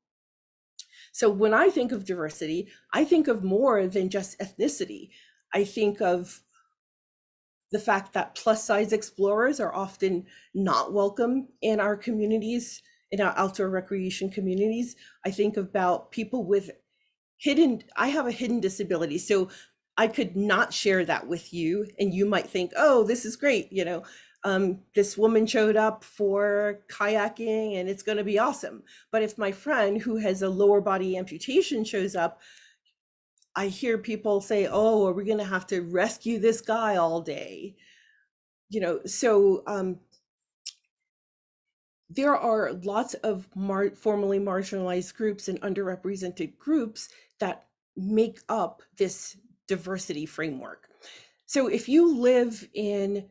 So when I think of diversity, I think of more than just ethnicity. I think of the fact that plus size explorers are often not welcome in our communities, in our outdoor recreation communities. I think about people with I have a hidden disability, so I could not share that with you, and you might think, oh, this is great, this woman showed up for kayaking and it's going to be awesome. But if my friend who has a lower body amputation shows up, I hear people say, oh, are we going to have to rescue this guy all day? So there are lots of formerly marginalized groups and underrepresented groups that make up this diversity framework. So if you live in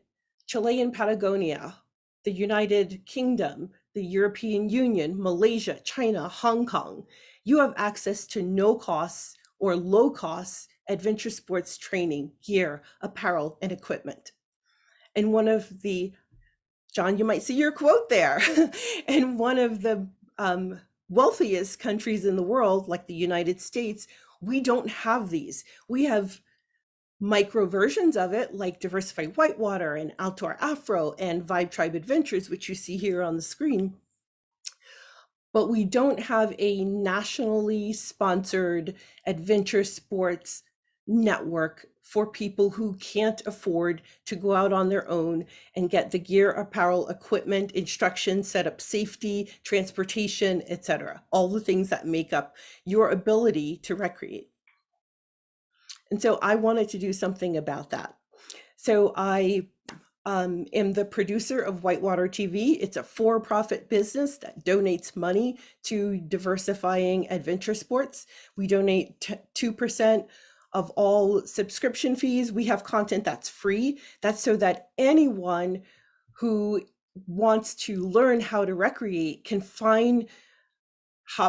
Chilean Patagonia, the United Kingdom, the European Union, Malaysia, China, Hong Kong, you have access to no costs or low cost adventure sports training, gear, apparel, and equipment. And one of the, John, you might see your quote there, and one of the wealthiest countries in the world, like the United States, we don't have these. We have micro versions of it, like Diversify Whitewater and Outdoor Afro and Vibe Tribe Adventures, which you see here on the screen. But we don't have a nationally sponsored adventure sports network for people who can't afford to go out on their own and get the gear, apparel, equipment, instruction, set up safety, transportation, etc. All the things that make up your ability to recreate. And so I wanted to do something about that. So I am the producer of Whitewater TV. It's a for-profit business that donates money to diversifying adventure sports. We donate 2% of all subscription fees. We have content that's free. That's so that anyone who wants to learn how to recreate can find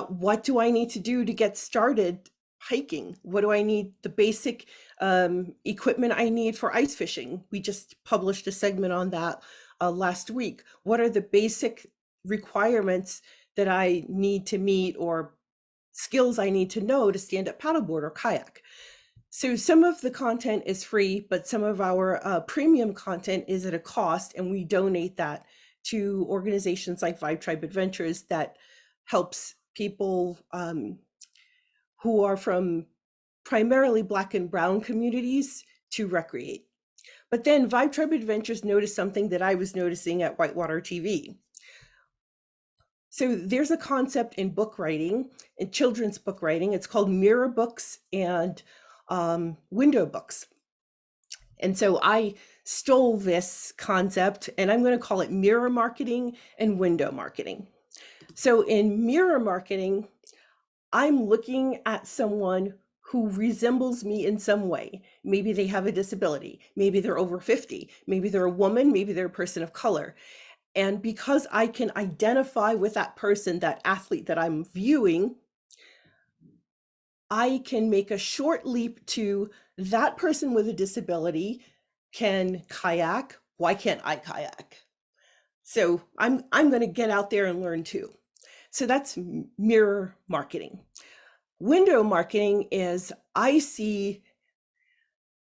what do I need to do to get started hiking? What do I need? The basic equipment I need for ice fishing. We just published a segment on that last week. What are the basic requirements that I need to meet or skills I need to know to stand up paddleboard or kayak? So some of the content is free, but some of our premium content is at a cost, and we donate that to organizations like Vibe Tribe Adventures that helps people who are from primarily Black and Brown communities to recreate. But then Vibe Tribe Adventures noticed something that I was noticing at Whitewater TV. So there's a concept in book writing, in children's book writing. It's called mirror books and window books. And so I stole this concept, and I'm going to call it mirror marketing and window marketing. So in mirror marketing, I'm looking at someone who resembles me in some way. Maybe they have a disability. Maybe they're over 50. Maybe they're a woman. Maybe they're a person of color. And because I can identify with that person, that athlete that I'm viewing, I can make a short leap to that person with a disability can kayak. Why can't I kayak? So I'm going to get out there and learn too. So that's mirror marketing. Window marketing is I see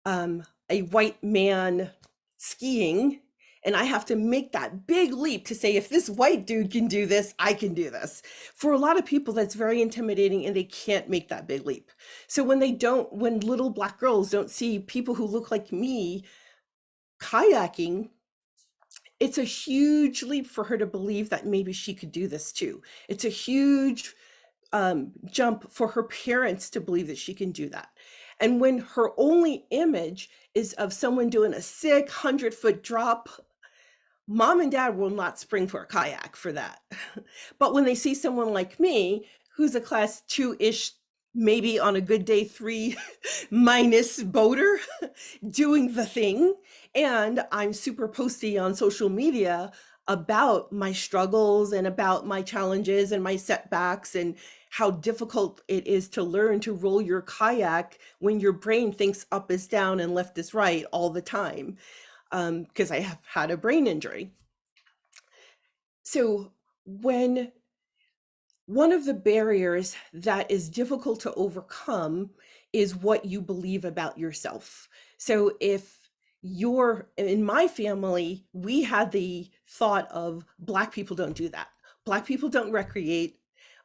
a white man skiing, and I have to make that big leap to say, if this white dude can do this, I can do this. For a lot of people, that's very intimidating, and they can't make that big leap. So when little Black girls don't see people who look like me kayaking, it's a huge leap for her to believe that maybe she could do this too. It's a huge jump for her parents to believe that she can do that. And when her only image is of someone doing a sick 100-foot drop, mom and dad will not spring for a kayak for that. But when they see someone like me, who's a class 2-ish, maybe on a good day 3 minus boater, doing the thing, and I'm super posty on social media about my struggles and about my challenges and my setbacks and how difficult it is to learn to roll your kayak when your brain thinks up is down and left is right all the time, because I have had a brain injury. So when one of the barriers that is difficult to overcome is what you believe about yourself. So in my family, we had the thought of Black people don't do that. Black people don't recreate.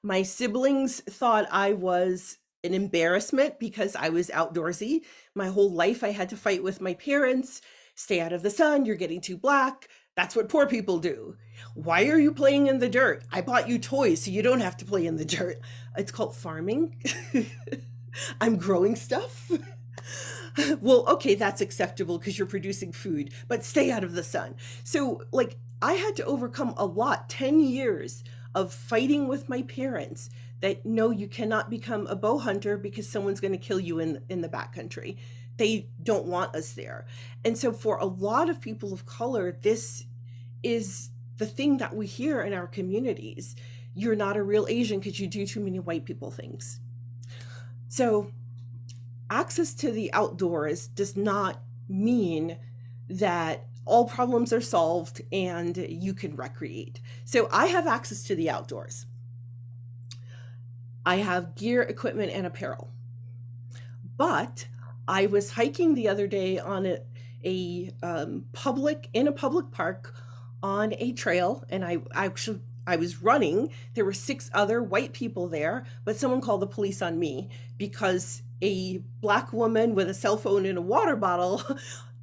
My siblings thought I was an embarrassment because I was outdoorsy. My whole life I had to fight with my parents, stay out of the sun, you're getting too Black. That's what poor people do. Why are you playing in the dirt? I bought you toys so you don't have to play in the dirt. It's called farming. I'm growing stuff. Well, okay, that's acceptable because you're producing food, but stay out of the sun. So I had to overcome a lot, 10 years of fighting with my parents that no, you cannot become a bow hunter because someone's going to kill you in the backcountry. They don't want us there. And so for a lot of people of color, this is the thing that we hear in our communities. You're not a real Asian because you do too many white people things. So access to the outdoors does not mean that all problems are solved and you can recreate. So I have access to the outdoors. I have gear, equipment, and apparel. But I was hiking the other day on a public park on a trail, and I was running. There were 6 other white people there, but someone called the police on me because a Black woman with a cell phone and a water bottle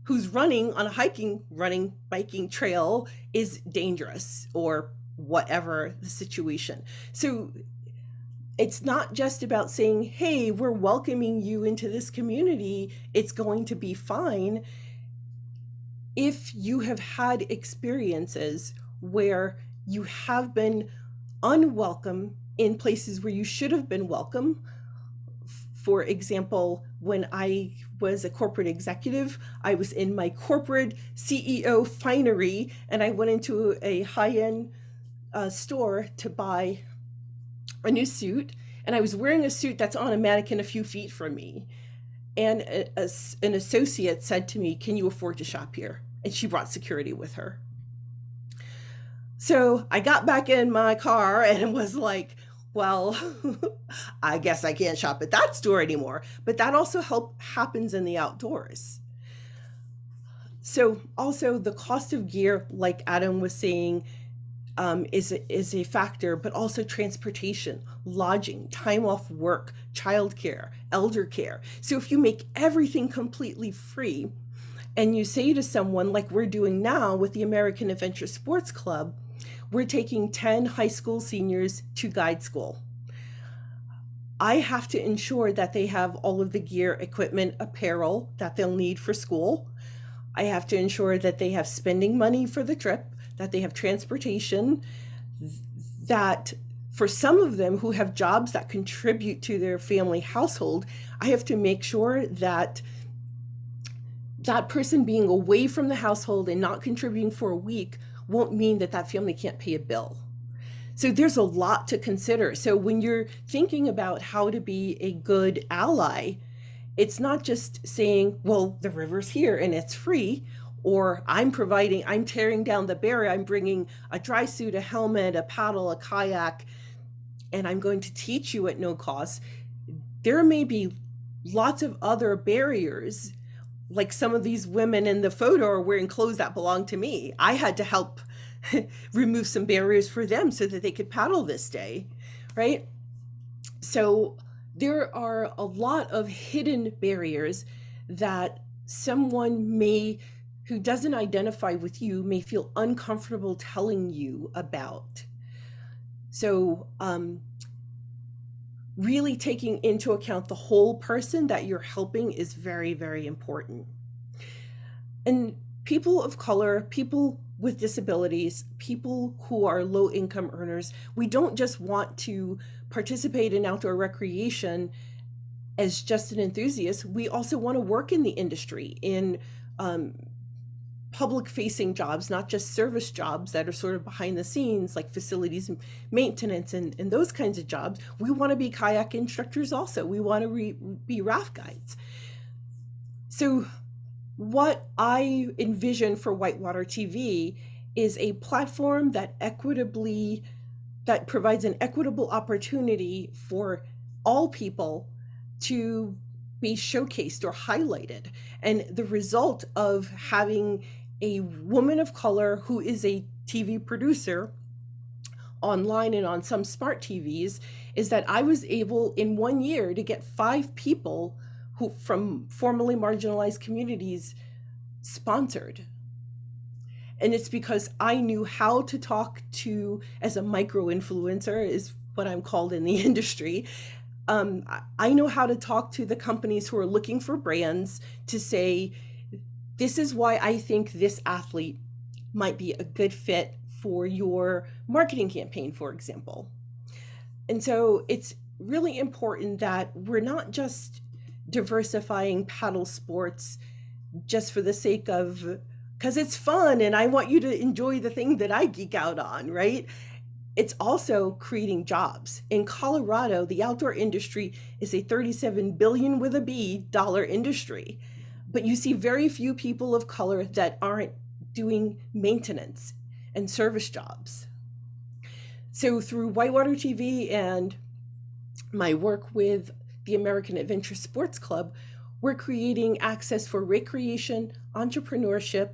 who's running on a biking trail is dangerous, or whatever the situation. So it's not just about saying, hey, we're welcoming you into this community, it's going to be fine. If you have had experiences where you have been unwelcome in places where you should have been welcome, for example, when I was a corporate executive, I was in my corporate CEO finery, and I went into a high-end store to buy a new suit, and I was wearing a suit that's on a mannequin a few feet from me. And an associate said to me, "Can you afford to shop here?" And she brought security with her. So I got back in my car and was like, well, I guess I can't shop at that store anymore. But that also happens in the outdoors. So also the cost of gear, like Adam was saying, is a factor, but also transportation, lodging, time off work, childcare, elder care. So if you make everything completely free and you say to someone, like we're doing now with the American Adventure Sports Club, we're taking 10 high school seniors to guide school. I have to ensure that they have all of the gear, equipment, apparel that they'll need for school. I have to ensure that they have spending money for the trip, that they have transportation, that for some of them who have jobs that contribute to their family household, I have to make sure that that person being away from the household and not contributing for a week won't mean that that family can't pay a bill. So there's a lot to consider. So when you're thinking about how to be a good ally, it's not just saying, well, the river's here and it's free, or I'm tearing down the barrier, I'm bringing a dry suit, a helmet, a paddle, a kayak, and I'm going to teach you at no cost. There may be lots of other barriers, like some of these women in the photo are wearing clothes that belong to me. I had to help remove some barriers for them so that they could paddle this day, right? So there are a lot of hidden barriers that someone who doesn't identify with you may feel uncomfortable telling you about. So really taking into account the whole person that you're helping is very, very important. And people of color, people with disabilities, people who are low income earners, we don't just want to participate in outdoor recreation as just an enthusiast. We also want to work in the industry, in public facing jobs, not just service jobs that are sort of behind the scenes, like facilities and maintenance and those kinds of jobs. We want to be kayak instructors also. We want to be raft guides. So what I envision for Whitewater TV is a platform that provides an equitable opportunity for all people to be showcased or highlighted. And the result of having a woman of color who is a TV producer online and on some smart TVs is that I was able in 1 year to get 5 people who from formerly marginalized communities sponsored. And it's because I knew how to talk to, as a micro influencer is what I'm called in the industry. I know how to talk to the companies who are looking for brands to say, this is why I think this athlete might be a good fit for your marketing campaign, for example. And so it's really important that we're not just diversifying paddle sports just for the sake of, because it's fun and I want you to enjoy the thing that I geek out on, right? It's also creating jobs. In Colorado, the outdoor industry is a 37 billion with a B dollar industry. But you see very few people of color that aren't doing maintenance and service jobs. So through Whitewater TV and my work with the American Adventure Sports Club, we're creating access for recreation, entrepreneurship,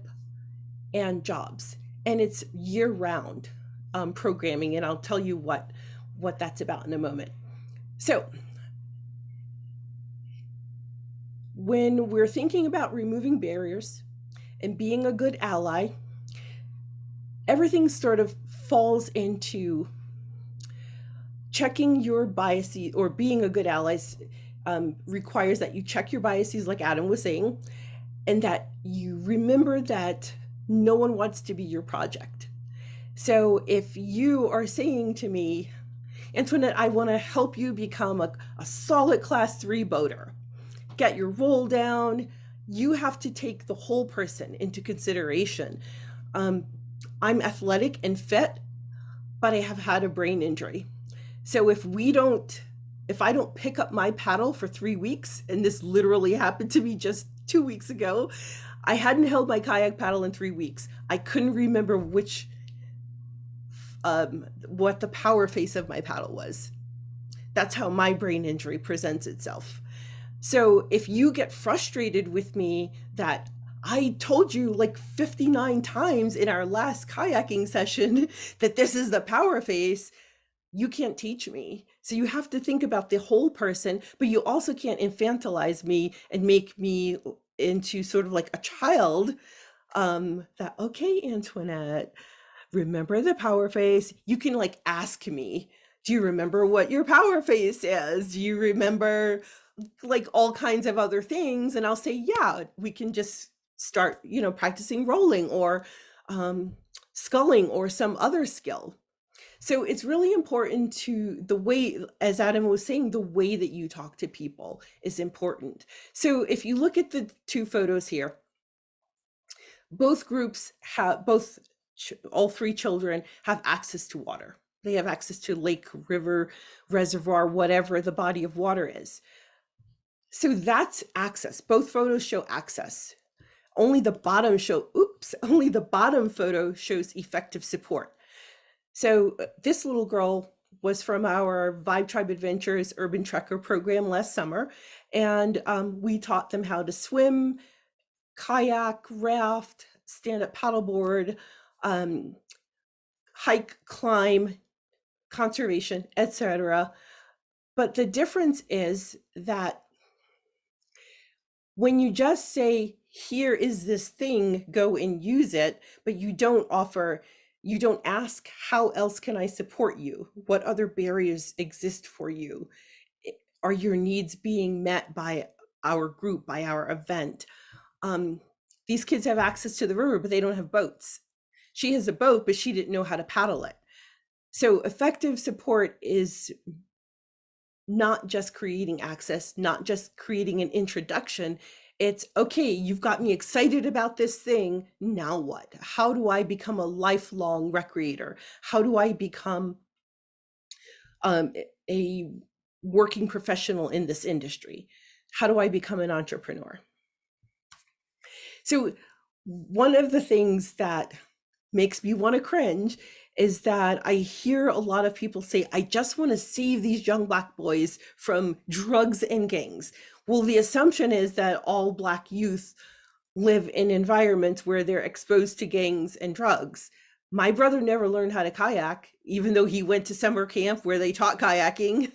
and jobs. And it's year-round programming, and I'll tell you what that's about in a moment. So when we're thinking about removing barriers and being a good ally, everything sort of falls into checking your biases, or being a good ally requires that you check your biases, like Adam was saying, and that you remember that no one wants to be your project. So if you are saying to me, Antoinette, I want to help you become a solid class 3 boater, get your roll down, you have to take the whole person into consideration. I'm athletic and fit, but I have had a brain injury. So if I don't pick up my paddle for 3 weeks, and this literally happened to me just 2 weeks ago, I hadn't held my kayak paddle in 3 weeks. I couldn't remember what the power face of my paddle was. That's how my brain injury presents itself. So if you get frustrated with me that I told you like 59 times in our last kayaking session that this is the power face, you can't teach me. So you have to think about the whole person, but you also can't infantilize me and make me into sort of like a child. That, okay, Antoinette, remember the power face. You can like ask me, do you remember what your power face is? Do you remember like all kinds of other things? And I'll say, yeah, we can just start, practicing rolling or sculling or some other skill. So it's really important to the way, as Adam was saying, the way that you talk to people is important. So if you look at the two photos here, both groups have, all three children have access to water. They have access to lake, river, reservoir, whatever the body of water is. So that's access. Both photos show access. Only the bottom photo shows effective support. So this little girl was from our Vibe Tribe Adventures Urban Trekker program last summer. And we taught them how to swim, kayak, raft, stand-up paddleboard, hike, climb, conservation, etc. But the difference is that when you just say, here is this thing, go and use it, but you don't ask, how else can I support you? What other barriers exist for you? Are your needs being met by our group, by our event? These kids have access to the river, but they don't have boats. She has a boat, but she didn't know how to paddle it. So effective support is not just creating access, not just creating an introduction. It's, okay, you've got me excited about this thing. Now what? How do I become a lifelong recreator? How do I become a working professional in this industry? How do I become an entrepreneur? So one of the things that makes me want to cringe is that I hear a lot of people say, I just want to save these young Black boys from drugs and gangs. Well, the assumption is that all Black youth live in environments where they're exposed to gangs and drugs. My brother never learned how to kayak, even though he went to summer camp where they taught kayaking.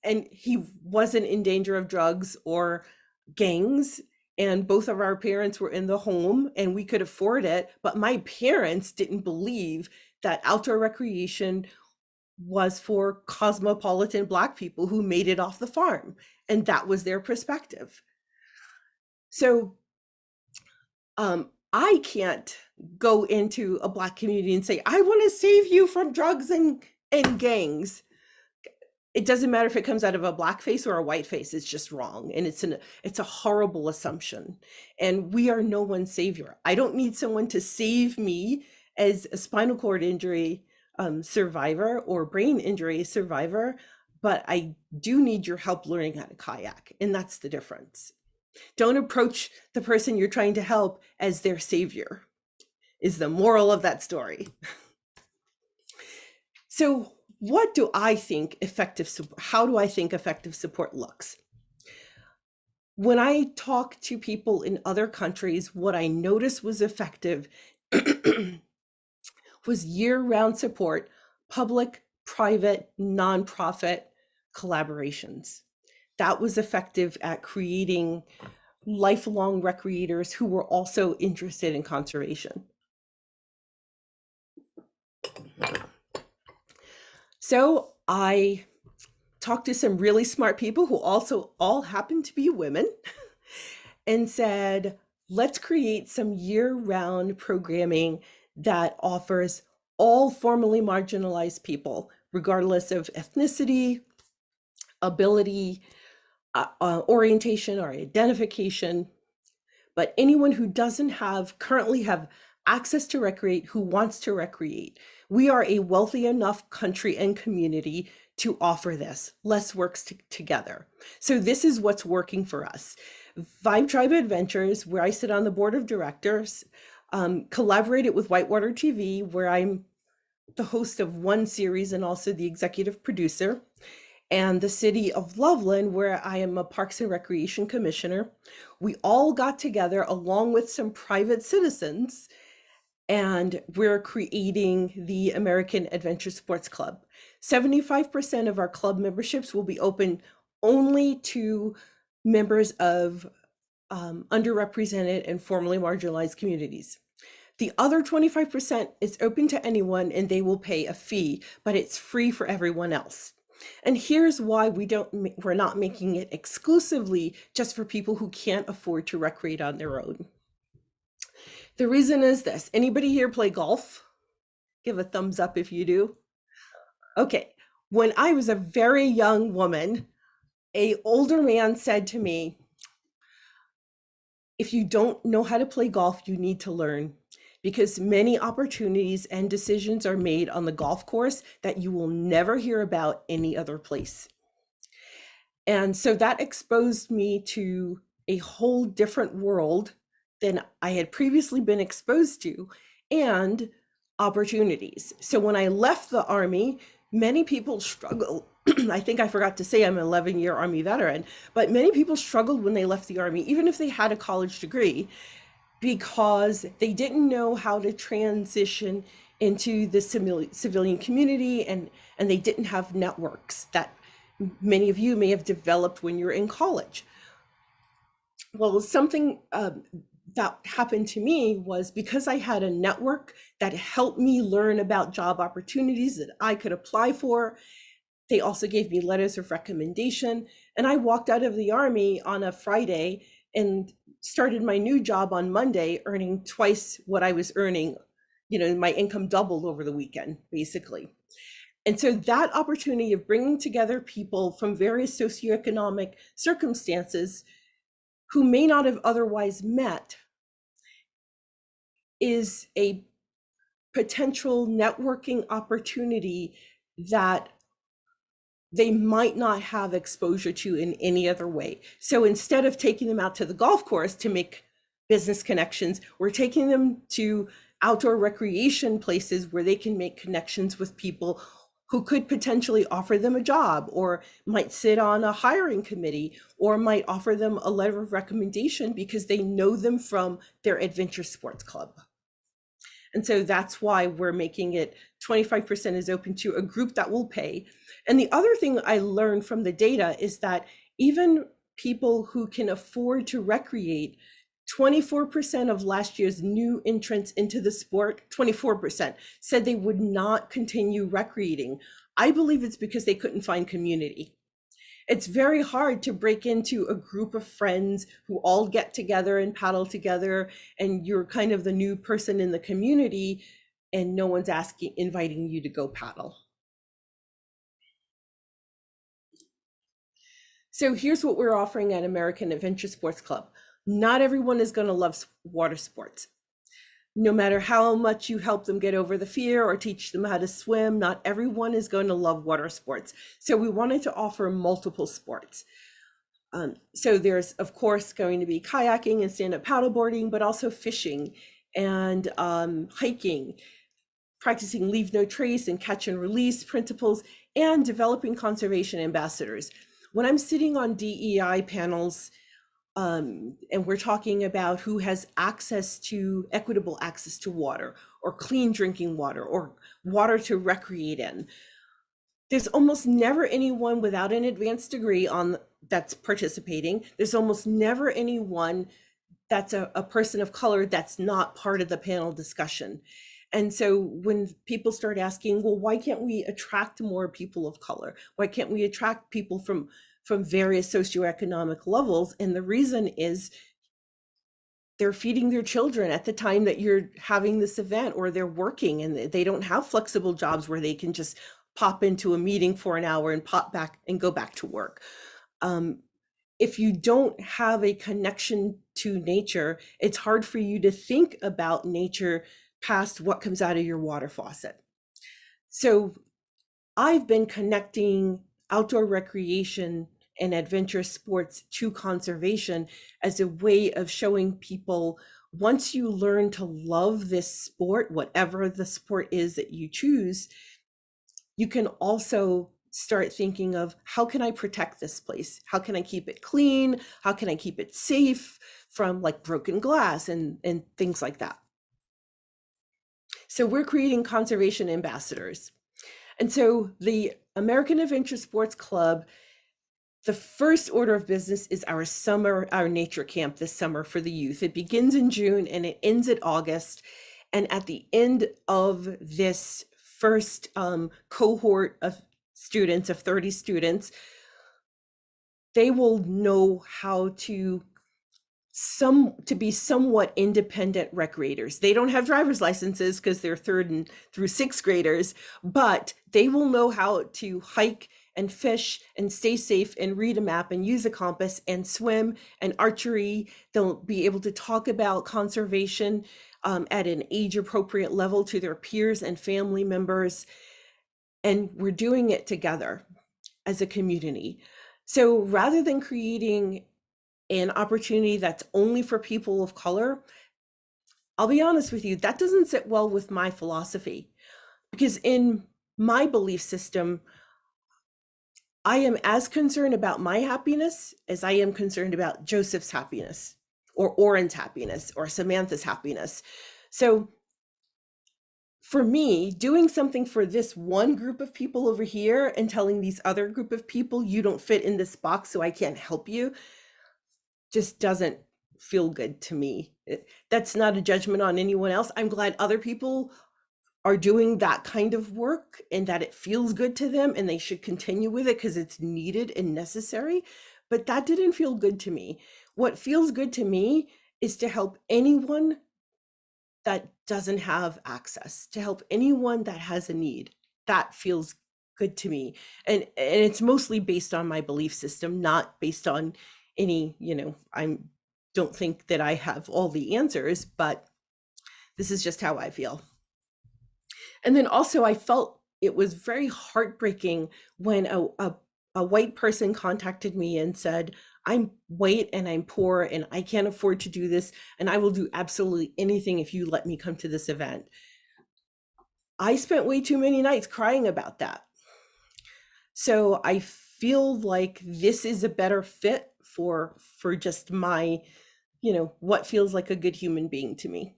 And he wasn't in danger of drugs or gangs. And both of our parents were in the home and we could afford it. But my parents didn't believe that outdoor recreation was for cosmopolitan Black people who made it off the farm. And that was their perspective. So I can't go into a Black community and say, I want to save you from drugs and gangs. It doesn't matter if it comes out of a Black face or a white face, it's just wrong. And it's a horrible assumption. And we are no one's savior. I don't need someone to save me as a spinal cord injury survivor or brain injury survivor, but I do need your help learning how to kayak. And that's the difference. Don't approach the person you're trying to help as their savior, is the moral of that story. So what do I think effective support, how do I think effective support looks? When I talk to people in other countries, what I noticed was effective was year-round support, public, private, nonprofit collaborations. That was effective at creating lifelong recreators who were also interested in conservation. So I talked to some really smart people who also all happen to be women and said, let's create some year-round programming that offers all formerly marginalized people, regardless of ethnicity, ability, orientation, or identification, but anyone who doesn't currently have access to recreate, who wants to recreate. We are a wealthy enough country and community to offer this. Let's work together. So this is what's working for us. Vibe Tribe Adventures, where I sit on the board of directors, collaborated with Whitewater TV, where I'm the host of one series and also the executive producer, and the city of Loveland, where I am a Parks and Recreation Commissioner. We all got together along with some private citizens, and we're creating the American Adventure Sports Club. 75% of our club memberships will be open only to members of underrepresented and formerly marginalized communities. The other 25% is open to anyone and they will pay a fee, but it's free for everyone else. And here's why we're not making it exclusively just for people who can't afford to recreate on their own. The reason is this. Anybody here play golf? Give a thumbs up if you do. Okay. When I was a very young woman, an older man said to me, if you don't know how to play golf, you need to learn, because many opportunities and decisions are made on the golf course that you will never hear about any other place. And so that exposed me to a whole different world than I had previously been exposed to, and opportunities. So when I left the Army, many people struggle. I think I forgot to say I'm an 11-year Army veteran, but many people struggled when they left the Army, even if they had a college degree, because they didn't know how to transition into the civilian community, and they didn't have networks that many of you may have developed when you're in college. Well, something that happened to me was because I had a network that helped me learn about job opportunities that I could apply for. They also gave me letters of recommendation, and I walked out of the Army on a Friday and started my new job on Monday, earning twice what I was earning. You know, my income doubled over the weekend, basically. And so that opportunity of bringing together people from various socioeconomic circumstances who may not have otherwise met is a potential networking opportunity that they might not have exposure to in any other way. So instead of taking them out to the golf course to make business connections, we're taking them to outdoor recreation places where they can make connections with people who could potentially offer them a job, or might sit on a hiring committee, or might offer them a letter of recommendation because they know them from their adventure sports club. And so that's why we're making it 25% is open to a group that will pay. And the other thing I learned from the data is that even people who can afford to recreate, 24% of last year's new entrants into the sport, 24% said they would not continue recreating. I believe it's because they couldn't find community. It's very hard to break into a group of friends who all get together and paddle together, and you're kind of the new person in the community, and no one's inviting you to go paddle. So here's what we're offering at American Adventure Sports Club. Not everyone is going to love water sports. No matter how much you help them get over the fear or teach them how to swim, not everyone is going to love water sports. So we wanted to offer multiple sports. So there's, of course, going to be kayaking and stand-up paddleboarding, but also fishing and hiking, practicing leave no trace and catch and release principles, and developing conservation ambassadors. When I'm sitting on DEI panels, and we're talking about who has access to equitable access to water, or clean drinking water, or water to recreate in, there's almost never anyone without an advanced degree that's participating. There's almost never anyone that's a person of color that's not part of the panel discussion. And so when people start asking, well, why can't we attract more people of color? Why can't we attract people from various socioeconomic levels? And the reason is they're feeding their children at the time that you're having this event, or they're working and they don't have flexible jobs where they can just pop into a meeting for an hour and pop back and go back to work. If you don't have a connection to nature, it's hard for you to think about nature past what comes out of your water faucet. So I've been connecting outdoor recreation and adventure sports to conservation as a way of showing people, once you learn to love this sport, whatever the sport is that you choose, you can also start thinking of, how can I protect this place? How can I keep it clean? How can I keep it safe from like broken glass and things like that? So we're creating conservation ambassadors. And so the American Adventure Sports Club, the first order of business is our nature camp this summer for the youth. It begins in June and it ends in August. And at the end of this first cohort of students, of 30 students, they will know how to be somewhat independent recreators. They don't have driver's licenses because they're third and through sixth graders, but they will know how to hike and fish and stay safe and read a map and use a compass and swim and archery. They'll be able to talk about conservation at an age appropriate level to their peers and family members. And we're doing it together as a community. So rather than creating an opportunity that's only for people of color, I'll be honest with you, that doesn't sit well with my philosophy, because in my belief system, I am as concerned about my happiness as I am concerned about Joseph's happiness, or Oren's happiness, or Samantha's happiness. So for me, doing something for this one group of people over here and telling these other group of people, you don't fit in this box, so I can't help you, just doesn't feel good to me. That's not a judgment on anyone else. I'm glad other people are doing that kind of work and that it feels good to them, and they should continue with it because it's needed and necessary. But that didn't feel good to me. What feels good to me is to help anyone that doesn't have access, to help anyone that has a need. That feels good to me. And it's mostly based on my belief system, not based on any, I don't think that I have all the answers, but this is just how I feel. And then also I felt it was very heartbreaking when a white person contacted me and said, I'm white and I'm poor and I can't afford to do this, and I will do absolutely anything if you let me come to this event. I spent way too many nights crying about that. So I feel like this is a better fit for just my, what feels like a good human being to me.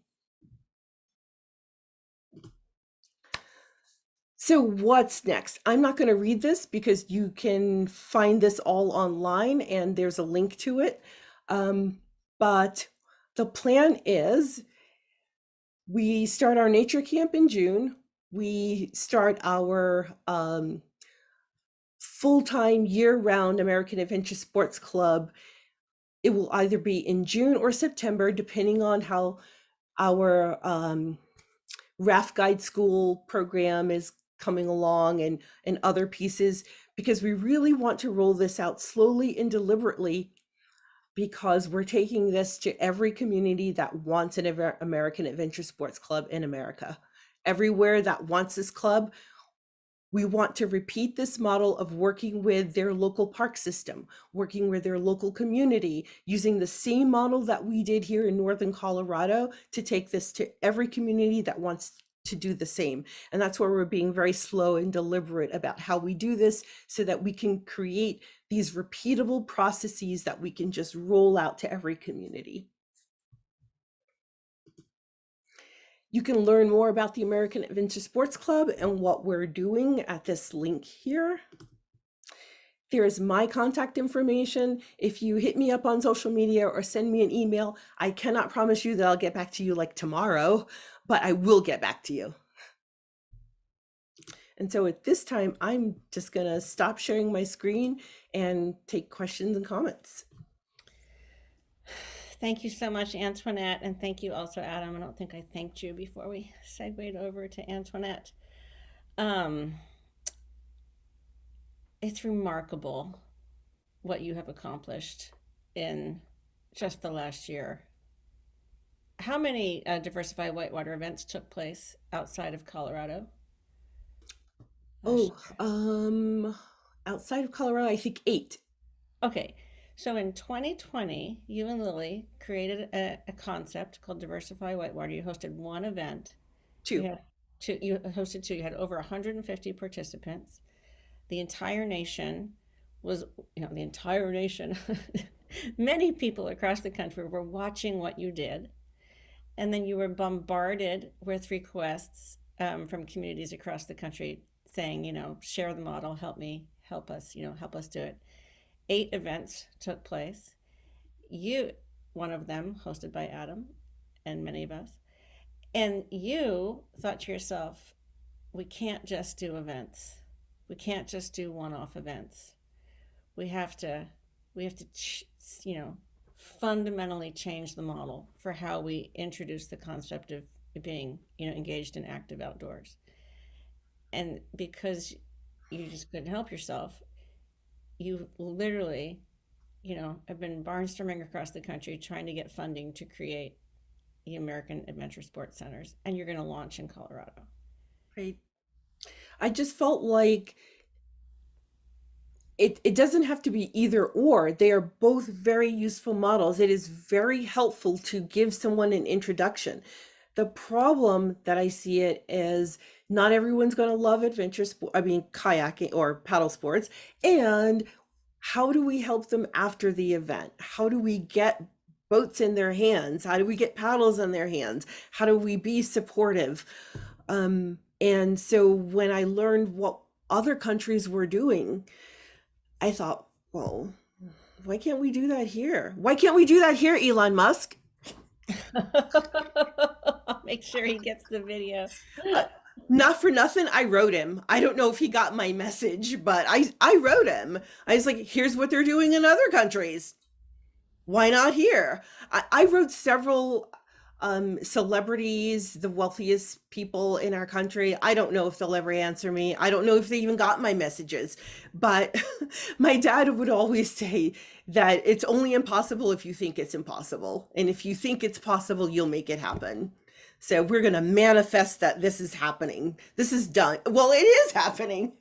So what's next? I'm not going to read this because you can find this all online and there's a link to it. But the plan is we start our nature camp in June. We start our full-time year-round American Adventure Sports Club. It will either be in June or September, depending on how our Raft Guide School program is coming along and other pieces, because we really want to roll this out slowly and deliberately, because we're taking this to every community that wants an American Adventure Sports Club in America. Everywhere that wants this club, we want to repeat this model of working with their local park system, working with their local community, using the same model that we did here in Northern Colorado to take this to every community that wants to do the same. And that's where we're being very slow and deliberate about how we do this, so that we can create these repeatable processes that we can just roll out to every community. You can learn more about the American Adventure Sports Club and what we're doing at this link here. There's my contact information. If you hit me up on social media or send me an email, I cannot promise you that I'll get back to you like tomorrow, but I will get back to you. And so at this time, I'm just gonna stop sharing my screen and take questions and comments. Thank you so much, Antoinette, and thank you also, Adam. I don't think I thanked you before we segued over to Antoinette. It's remarkable what you have accomplished in just the last year. How many Diversify Whitewater events took place outside of Colorado? Outside of Colorado, I think 8. Okay. So in 2020, you and Lily created a concept called Diversify Whitewater. You hosted one event. 2. You hosted 2. You had over 150 participants. The entire nation was, the entire nation, many people across the country were watching what you did. And then you were bombarded with requests from communities across the country saying, share the model, help us do it. 8 events took place. One of them hosted by Adam and many of us. And you thought to yourself, we can't just do events. We can't just do one-off events. We have to fundamentally change the model for how we introduce the concept of being, engaged in active outdoors. And because you just couldn't help yourself, you literally, have been barnstorming across the country trying to get funding to create the American Adventure Sports Centers, and you're going to launch in Colorado. Right. I just felt like it doesn't have to be either or. They are both very useful models. It is very helpful to give someone an introduction. The problem that I see it is not everyone's going to love kayaking or paddle sports. And how do we help them after the event? How do we get boats in their hands? How do we get paddles in their hands? How do we be supportive? And so when I learned what other countries were doing, I thought, well, why can't we do that here? Why can't we do that here, Elon Musk? I'll make sure he gets the video. Not for nothing, I wrote him. I don't know if he got my message, but I wrote him. I was like, here's what they're doing in other countries. Why not here? I wrote several celebrities, the wealthiest people in our country. I don't know if they'll ever answer me. I don't know if they even got my messages. But my dad would always say that it's only impossible if you think it's impossible. And if you think it's possible, you'll make it happen. So we're going to manifest that this is happening. This is done. Well, it is happening.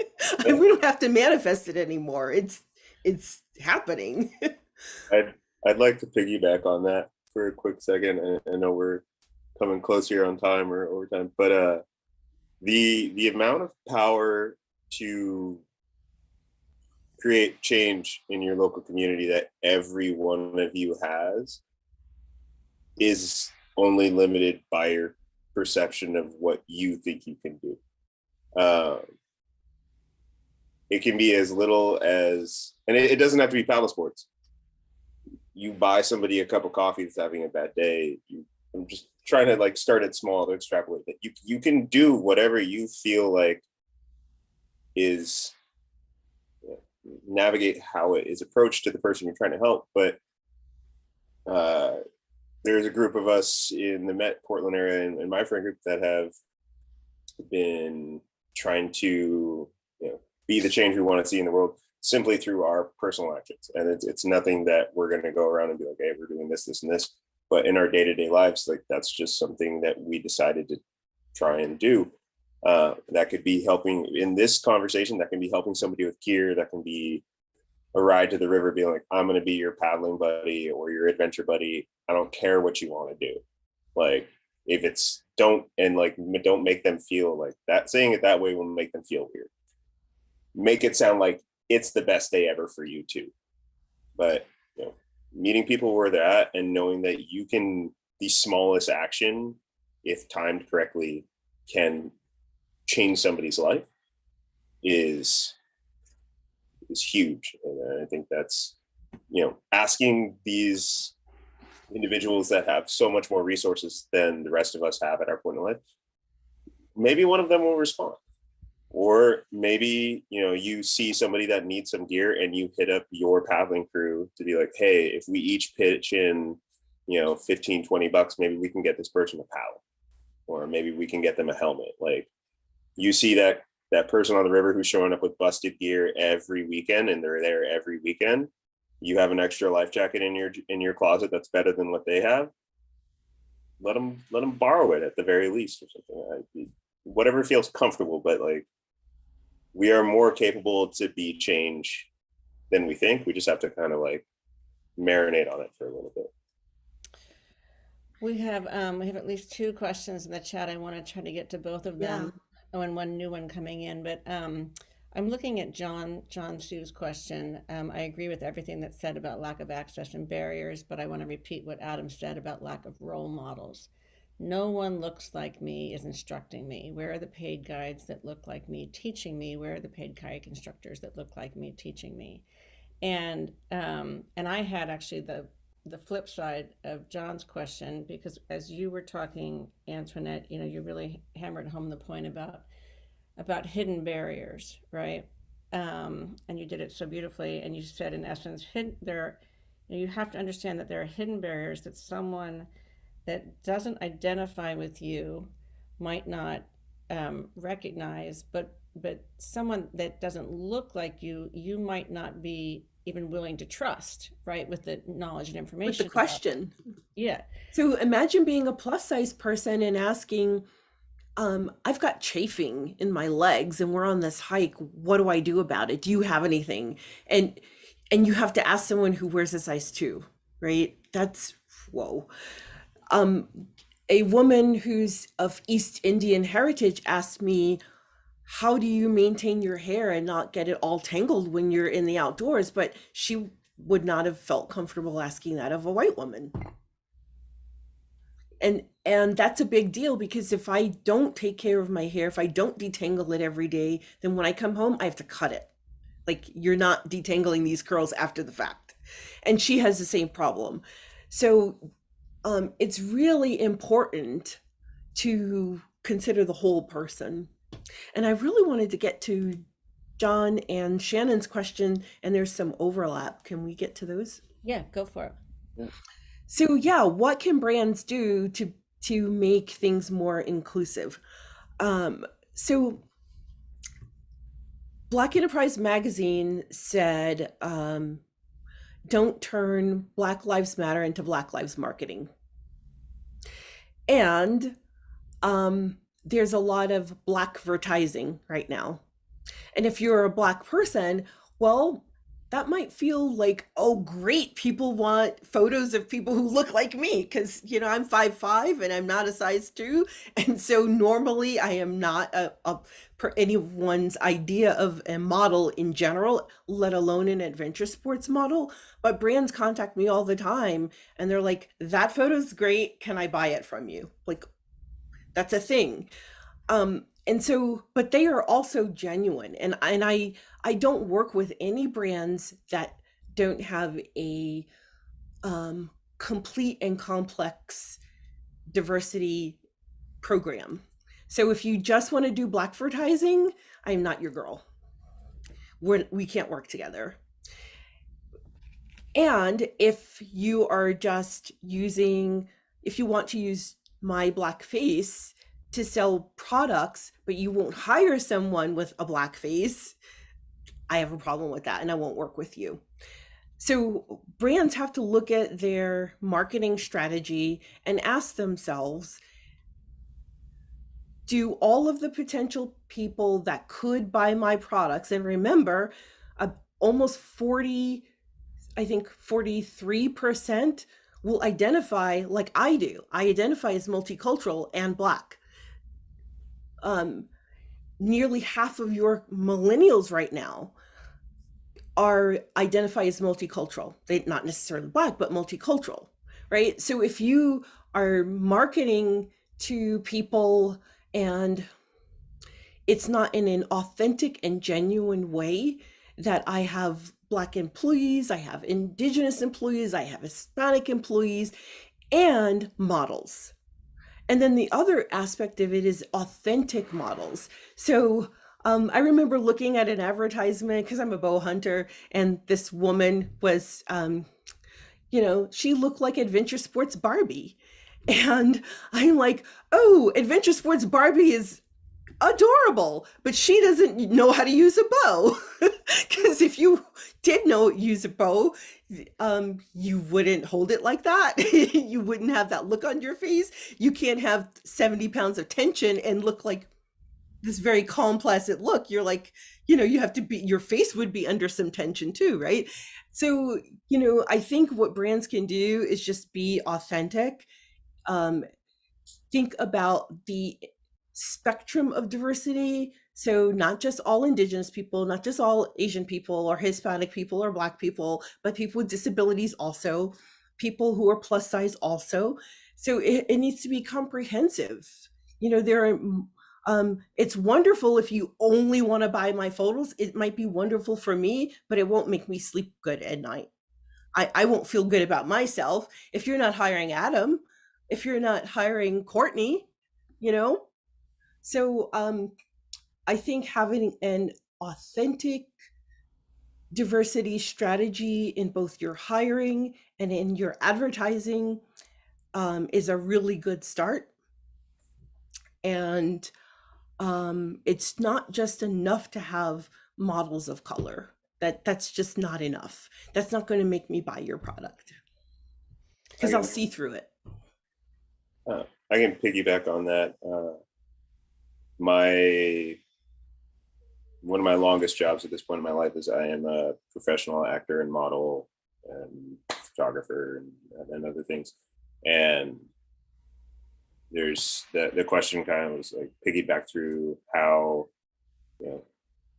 We don't have to manifest it anymore. It's happening. I'd like to piggyback on that for a quick second. I know we're coming close here on time or overtime, but the amount of power to create change in your local community that every one of you has is only limited by your perception of what you think you can do. It can be as little as, and it doesn't have to be paddle sports. You buy somebody a cup of coffee that's having a bad day. I'm just trying to start it small to extrapolate that you can do whatever you feel like is navigate how it is approached to the person you're trying to help. But there's a group of us in the Met Portland area and my friend group that have been trying to, be the change we want to see in the world simply through our personal actions. And it's nothing that we're going to go around and be like, hey, we're doing this, this, and this. But in our day-to-day lives, like that's just something that we decided to try and do. That could be helping in this conversation, that can be helping somebody with gear, that can be a ride to the river, being like, I'm going to be your paddling buddy or your adventure buddy. I don't care what you want to do. Like, if it's don't make them feel like that. Saying it that way will make them feel weird. Make it sound like it's the best day ever for you too. But meeting people where they're at and knowing that the smallest action, if timed correctly, can change somebody's life is huge. And I think that's, asking these individuals that have so much more resources than the rest of us have at our point in life, maybe one of them will respond. Or maybe, you see somebody that needs some gear and you hit up your paddling crew to be like, hey, if we each pitch in, $15-20, maybe we can get this person a paddle, or maybe we can get them a helmet. Like, you see that person on the river who's showing up with busted gear every weekend and they're there every weekend. You have an extra life jacket in your closet that's better than what they have. Let them borrow it at the very least or something. Whatever feels comfortable, but like, we are more capable to be change than we think. We just have to kind of like marinate on it for a little bit. We have at least 2 questions in the chat. I want to try to get to both of them. Oh, and one new one coming in. But I'm looking at John Sue's question. I agree with everything that's said about lack of access and barriers, but I want to repeat what Adam said about lack of role models. No one looks like me is instructing me. Where are the paid guides that look like me teaching me? Where are the paid kayak instructors that look like me teaching me? And I had actually the flip side of John's question, because as you were talking, Antoinette, you really hammered home the point about hidden barriers, right? And you did it so beautifully. And you said, in essence, you have to understand that there are hidden barriers that someone that doesn't identify with you might not recognize, but someone that doesn't look like you might not be even willing to trust, right? With the knowledge and information. With the question. Yeah. So imagine being a plus size person and asking, I've got chafing in my legs and we're on this hike. What do I do about it? Do you have anything? And you have to ask someone who wears a size 2, right? That's, whoa. A woman who's of East Indian heritage asked me, how do you maintain your hair and not get it all tangled when you're in the outdoors? But she would not have felt comfortable asking that of a white woman. And that's a big deal, because if I don't take care of my hair, if I don't detangle it every day, then when I come home, I have to cut it. Like, you're not detangling these curls after the fact. And she has the same problem. So it's really important to consider the whole person. And I really wanted to get to John and Shannon's question, and there's some overlap. Can we get to those? Yeah, go for it. Yeah. So yeah, what can brands do to make things more inclusive? So Black Enterprise Magazine said, don't turn Black Lives Matter into Black Lives Marketing. And there's a lot of Blackvertising right now. And if you're a Black person, well, that might feel like, oh, great, people want photos of people who look like me, because, I'm 5'5" and I'm not a size 2. And so normally I am not anyone's idea of a model in general, let alone an adventure sports model. But brands contact me all the time and they're like, that photo's great. Can I buy it from you? Like, that's a thing. And so, but they are also genuine. And I don't work with any brands that don't have a complete and complex diversity program. So if you just want to do Blackvertising, I'm not your girl. we can't work together. And if you are just using, if you want to use my black face to sell products, but you won't hire someone with a black face, I have a problem with that and I won't work with you. So brands have to look at their marketing strategy and ask themselves, do all of the potential people that could buy my products, and remember, almost 40, I think 43% will identify like I do. I identify as multicultural and Black. Nearly half of your millennials right now are identify as multicultural. They not necessarily Black, but multicultural, right? So if you are marketing to people and it's not in an authentic and genuine way, that I have Black employees, I have Indigenous employees, I have Hispanic employees, and models. And then the other aspect of it is authentic models. So I remember looking at an advertisement because I'm a bow hunter, and this woman was, she looked like Adventure Sports Barbie. And I'm like, oh, Adventure Sports Barbie is adorable, but she doesn't know how to use a bow. Because if you did know use a bow, you wouldn't hold it like that. You wouldn't have that look on your face. You can't have 70 pounds of tension and look like this very calm, placid look. You're like, you have to be, your face would be under some tension too, right? So, I think what brands can do is just be authentic. Think about the spectrum of diversity. So not just all Indigenous people, not just all Asian people or Hispanic people or Black people, but people with disabilities also, people who are plus size also. So it needs to be comprehensive. It's wonderful if you only want to buy my photos. It might be wonderful for me, but it won't make me sleep good at night. I won't feel good about myself if you're not hiring Adam, if you're not hiring Courtney, So I think having an authentic diversity strategy in both your hiring and in your advertising is a really good start. And it's not just enough to have models of color. That's just not enough. That's not going to make me buy your product because I'll see through it. I can piggyback on that. One of my longest jobs at this point in my life is I am a professional actor and model and photographer and other things. And there's the question kind of was like piggyback through how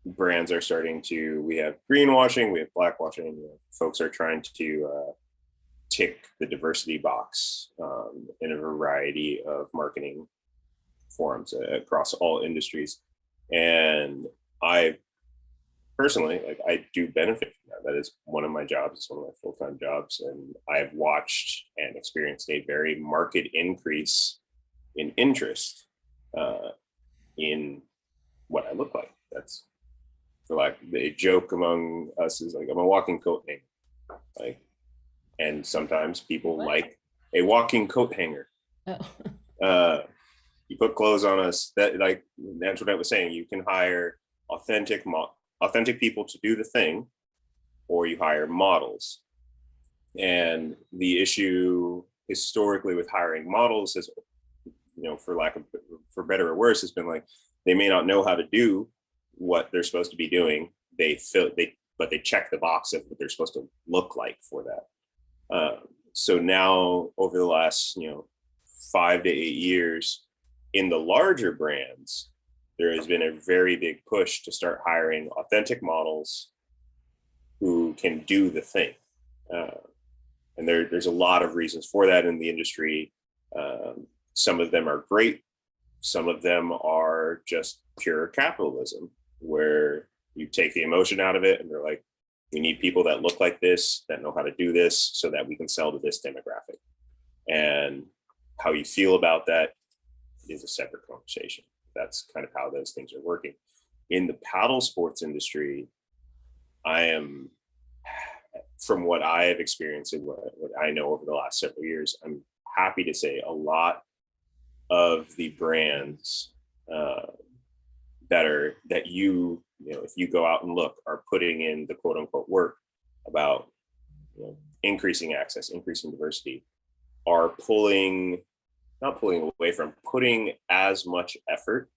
brands are starting to, we have greenwashing, we have blackwashing, folks are trying to tick the diversity box in a variety of marketing forums across all industries. And I personally, I do benefit from that. That is one of my jobs. It's one of my full-time jobs. And I've watched and experienced a very marked increase in interest in what I look like. That's, for like, a joke among us is like, I'm a walking coat hanger. And sometimes people like a walking coat hanger. Oh. You put clothes on us that, like Antoinette was saying, you can hire authentic people to do the thing, or you hire models. And the issue historically with hiring models is, for better or worse, has been like, they may not know how to do what they're supposed to be doing. But they check the box of what they're supposed to look like for that. So now over the last, 5 to 8 years, in the larger brands, there has been a very big push to start hiring authentic models who can do the thing. And there's a lot of reasons for that in the industry. Some of them are great. Some of them are just pure capitalism, where you take the emotion out of it and they're like, we need people that look like this, that know how to do this, so that we can sell to this demographic. And how you feel about that is a separate conversation. That's kind of how those things are working. In the paddle sports industry, I am, from what I have experienced and what I know over the last several years, I'm happy to say a lot of the brands that you know, if you go out and look, are putting in the quote unquote work about, you know, increasing access, increasing diversity, are not pulling away from, putting as much effort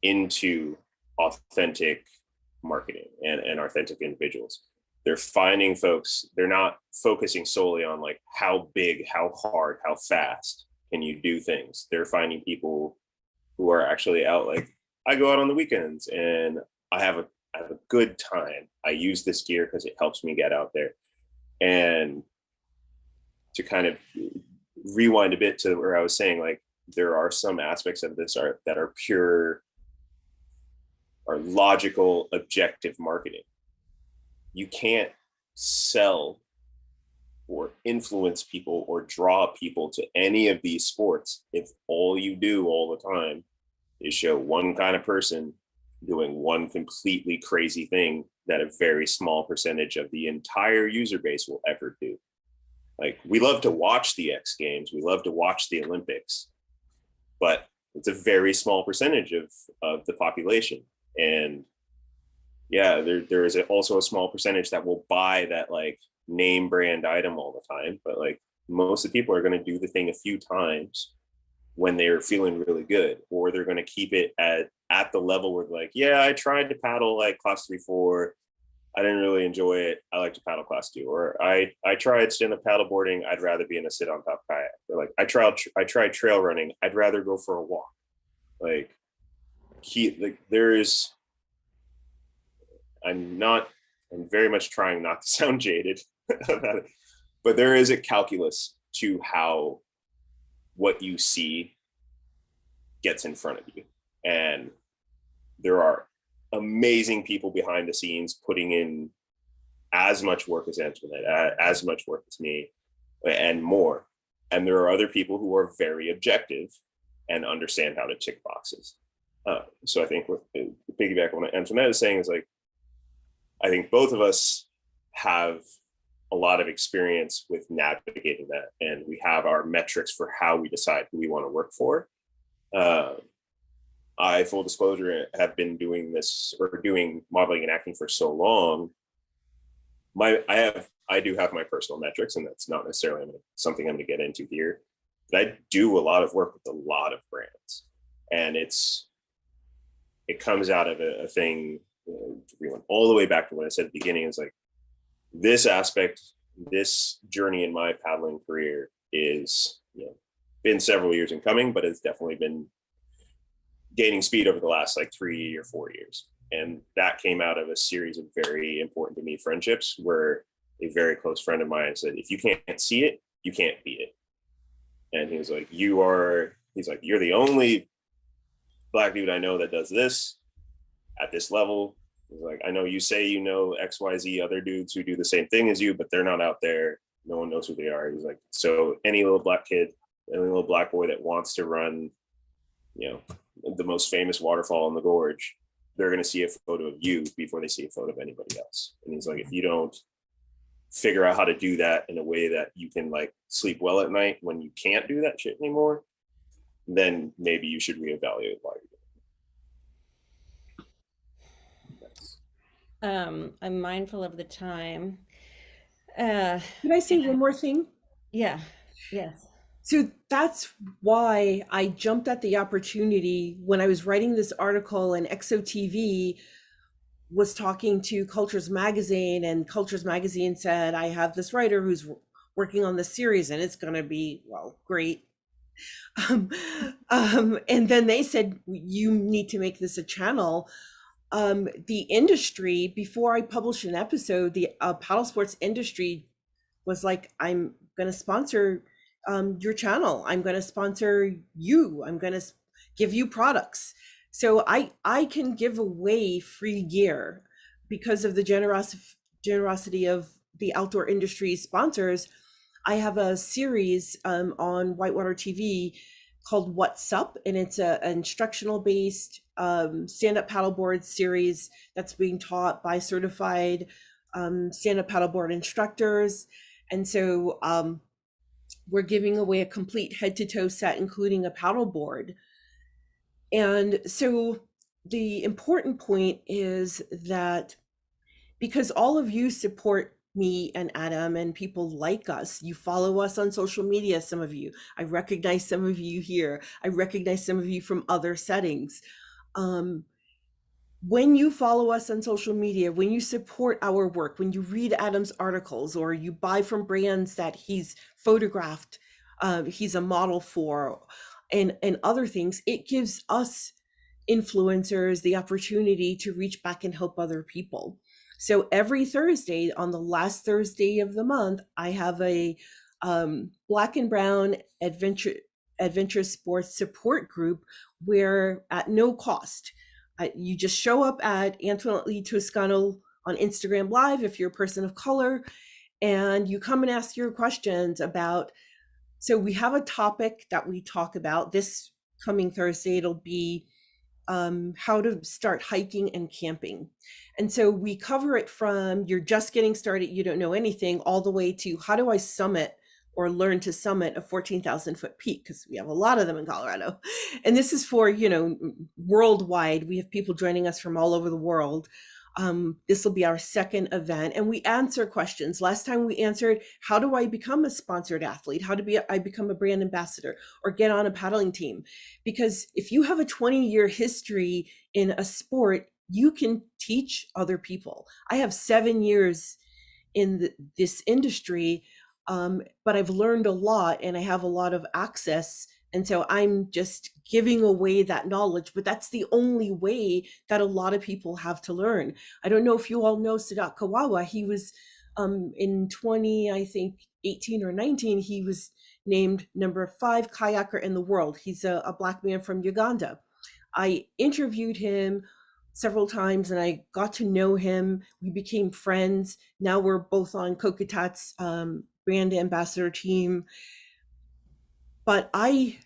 into authentic marketing and authentic individuals. They're finding folks, they're not focusing solely on like how big, how hard, how fast can you do things. They're finding people who are actually out, like, I go out on the weekends and I have a good time. I use this gear because it helps me get out there. And to kind of rewind a bit to where I was saying, like, there are some aspects of this that are pure, are logical, objective marketing. You can't sell or influence people or draw people to any of these sports if all you do all the time is show one kind of person doing one completely crazy thing that a very small percentage of the entire user base will ever do. Like, we love to watch the X Games, we love to watch the Olympics, but it's a very small percentage of the population. And yeah, there is also a small percentage that will buy that like name brand item all the time, but like most of the people are going to do the thing a few times when they're feeling really good, or they're going to keep it at the level where like, yeah, I tried to paddle like class 3-4, I didn't really enjoy it, I like to paddle class 2, or I tried stand-up paddleboarding, I'd rather be in a sit on top kayak, or like I tried trail running, I'd rather go for a walk. Like, I'm very much trying not to sound jaded about it, but there is a calculus to how what you see gets in front of you. And there are amazing people behind the scenes putting in as much work as Antoinette, as much work as me, and more. And there are other people who are very objective and understand how to tick boxes. So I think with piggyback on what Antoinette is saying is like, I think both of us have a lot of experience with navigating that, and we have our metrics for how we decide who we want to work for. I, full disclosure, have been doing this or doing modeling and acting for so long. I do have my personal metrics, and that's not necessarily something I'm going to get into here. But I do a lot of work with a lot of brands, and it comes out of a thing. We went all the way back to what I said at the beginning. Is like, this aspect, this journey in my paddling career is, you know, been several years in coming, but it's definitely been gaining speed over the last like 3 or 4 years. And that came out of a series of very important to me friendships where a very close friend of mine said, if you can't see it, you can't be it. And he was like, you're the only Black dude I know that does this at this level. He's like, I know you say you know XYZ other dudes who do the same thing as you, but they're not out there. No one knows who they are. He's like, so any little Black kid, any little Black boy that wants to run, you know, the most famous waterfall in the gorge, they're going to see a photo of you before they see a photo of anybody else. And he's like, if you don't figure out how to do that in a way that you can like sleep well at night when you can't do that shit anymore, then maybe you should reevaluate why you're doing it. I'm mindful of the time. Can I say one more thing? Yeah. Yes. So that's why I jumped at the opportunity when I was writing this article, and XOTV was talking to Cultures Magazine, and Cultures Magazine said, I have this writer who's working on this series and it's going to be, well, great. And then they said, you need to make this a channel. The industry, before I published an episode, the paddle sports industry was like, I'm going to sponsor your channel. I'm going to sponsor you. I'm going to give you products. So I can give away free gear because of the generosity of the outdoor industry sponsors. I have a series on Whitewater TV called What's Up, and it's an instructional based stand-up paddleboard series that's being taught by certified stand-up paddleboard instructors. And so we're giving away a complete head-to-toe set, including a paddleboard. And so the important point is that because all of you support me and Adam and people like us, you follow us on social media, some of you. I recognize some of you here. I recognize some of you from other settings. When you follow us on social media, when you support our work, when you read Adam's articles, or you buy from brands that he's photographed, he's a model for, and other things, it gives us influencers the opportunity to reach back and help other people. So every Thursday, on the last Thursday of the month, I have a Black and Brown adventure sports support group where, at no cost, you just show up at Antoinette Toscano on Instagram Live if you're a person of color, and you come and ask your questions about. So we have a topic that we talk about. This coming Thursday, it'll be how to start hiking and camping. And so we cover it from you're just getting started, you don't know anything, all the way to how do I summit or learn to summit a 14,000 foot peak, because we have a lot of them in Colorado. And this is for, worldwide. We have people joining us from all over the world. This will be our second event, and we answer questions. Last time we answered, how do I become a sponsored athlete? How do I become a brand ambassador or get on a paddling team? Because if you have a 20-year history in a sport, you can teach other people. I have 7 years in this industry, but I've learned a lot and I have a lot of access. And so I'm just giving away that knowledge, but that's the only way that a lot of people have to learn. I don't know if you all know Sadat Kawawa. He was in 18 or 19, he was named number 5 kayaker in the world. He's a Black man from Uganda. I interviewed him several times and I got to know him. We became friends. Now we're both on Kokatat's brand ambassador team. But I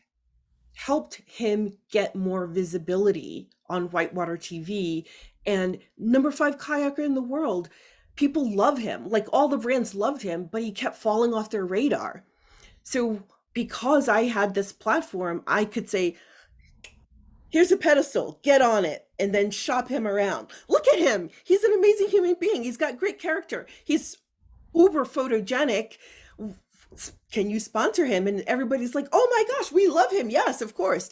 helped him get more visibility on Whitewater TV, and number 5 kayaker in the world. People love him, like all the brands loved him, but he kept falling off their radar. So because I had this platform, I could say, here's a pedestal, get on it, and then shop him around. Look at him. He's an amazing human being. He's got great character. He's uber photogenic. Can you sponsor him? And everybody's like, oh my gosh, we love him. Yes, of course,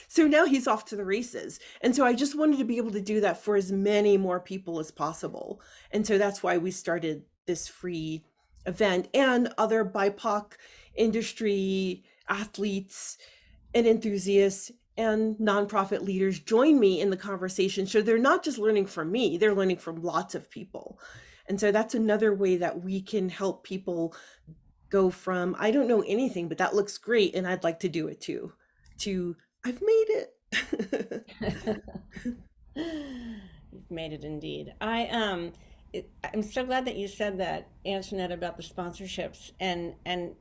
So now he's off to the races. And so I just wanted to be able to do that for as many more people as possible. And so that's why we started this free event, and other BIPOC industry athletes and enthusiasts and nonprofit leaders join me in the conversation. So they're not just learning from me, they're learning from lots of people. And so that's another way that we can help people go from, I don't know anything, but that looks great and I'd like to do it too, to I've made it. You've made it indeed. I'm so glad that you said that, Antoinette, about the sponsorships and and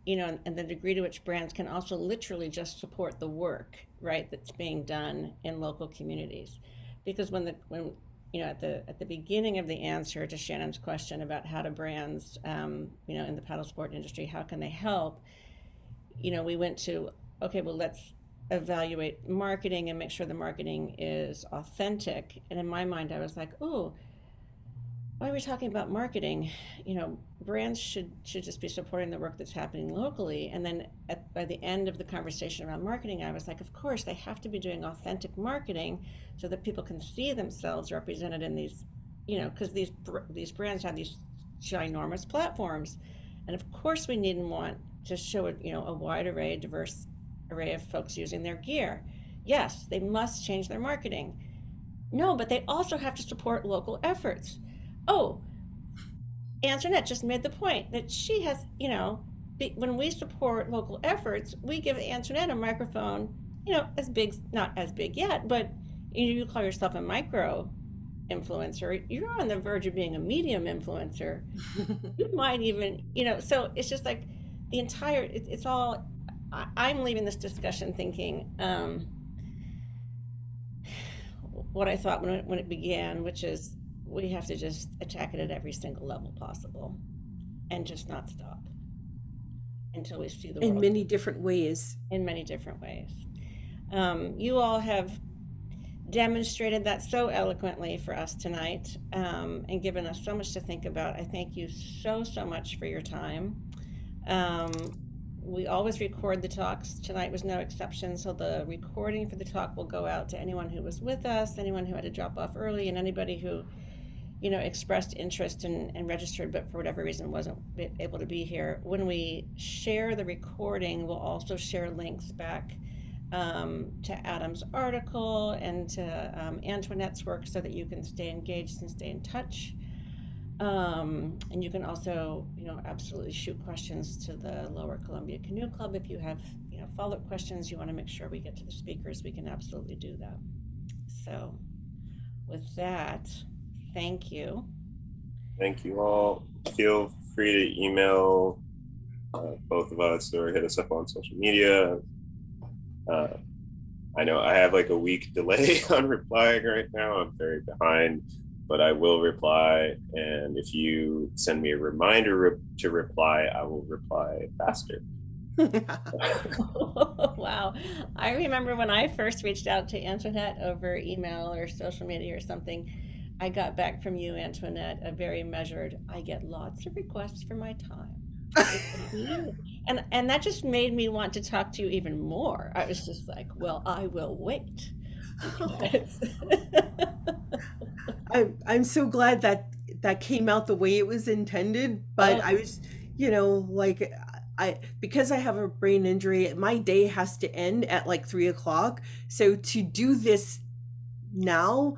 the degree to which brands can also literally just support the work, right, that's being done in local communities. Because when at the beginning of the answer to Shannon's question about how do brands, in the paddle sport industry, how can they help? We went to, okay, well, let's evaluate marketing and make sure the marketing is authentic. And in my mind, I was like, oh, why are we talking about marketing? Brands should just be supporting the work that's happening locally. And then by the end of the conversation around marketing, I was like, of course, they have to be doing authentic marketing so that people can see themselves represented in these, because these brands have these ginormous platforms. And of course, we need and want to show a wide array, diverse array of folks using their gear. Yes, they must change their marketing. No, but they also have to support local efforts. Oh, Antoinette just made the point that she has, when we support local efforts, we give Antoinette a microphone, as big, not as big yet, but you call yourself a micro influencer. You're on the verge of being a medium influencer. You might even, so it's just like the entire, it's all, I'm leaving this discussion thinking, what I thought when it began, which is we have to just attack it at every single level possible and just not stop until we see the In world many different ways. in many different ways. You all have demonstrated that so eloquently for us tonight, and given us so much to think about. I thank you so much for your time. We always record the talks. Tonight was no exception, so the recording for the talk will go out to anyone who was with us, anyone who had to drop off early, and anybody who, you know, expressed interest and registered but for whatever reason wasn't able to be here. When we share the recording, we'll also share links back to Adam's article and to Antoinette's work so that you can stay engaged and stay in touch. And you can also, you know, absolutely shoot questions to the Lower Columbia Canoe Club. If you have, you know, follow-up questions, you want to make sure we get to the speakers, we can absolutely do that. So with that, thank you. Thank you all. Feel free to email both of us or hit us up on social media. I know I have like a week delay on replying right now. I'm very behind, but I will reply. And if you send me a reminder to reply, I will reply faster. Wow. I remember when I first reached out to Antoinette over email or social media or something, I got back from you, Antoinette, a very measured, I get lots of requests for my time. And that just made me want to talk to you even more. I was just like, well, I will wait. I'm so glad that came out the way it was intended, but I was, you know, like because I have a brain injury, my day has to end at like 3:00. So to do this now,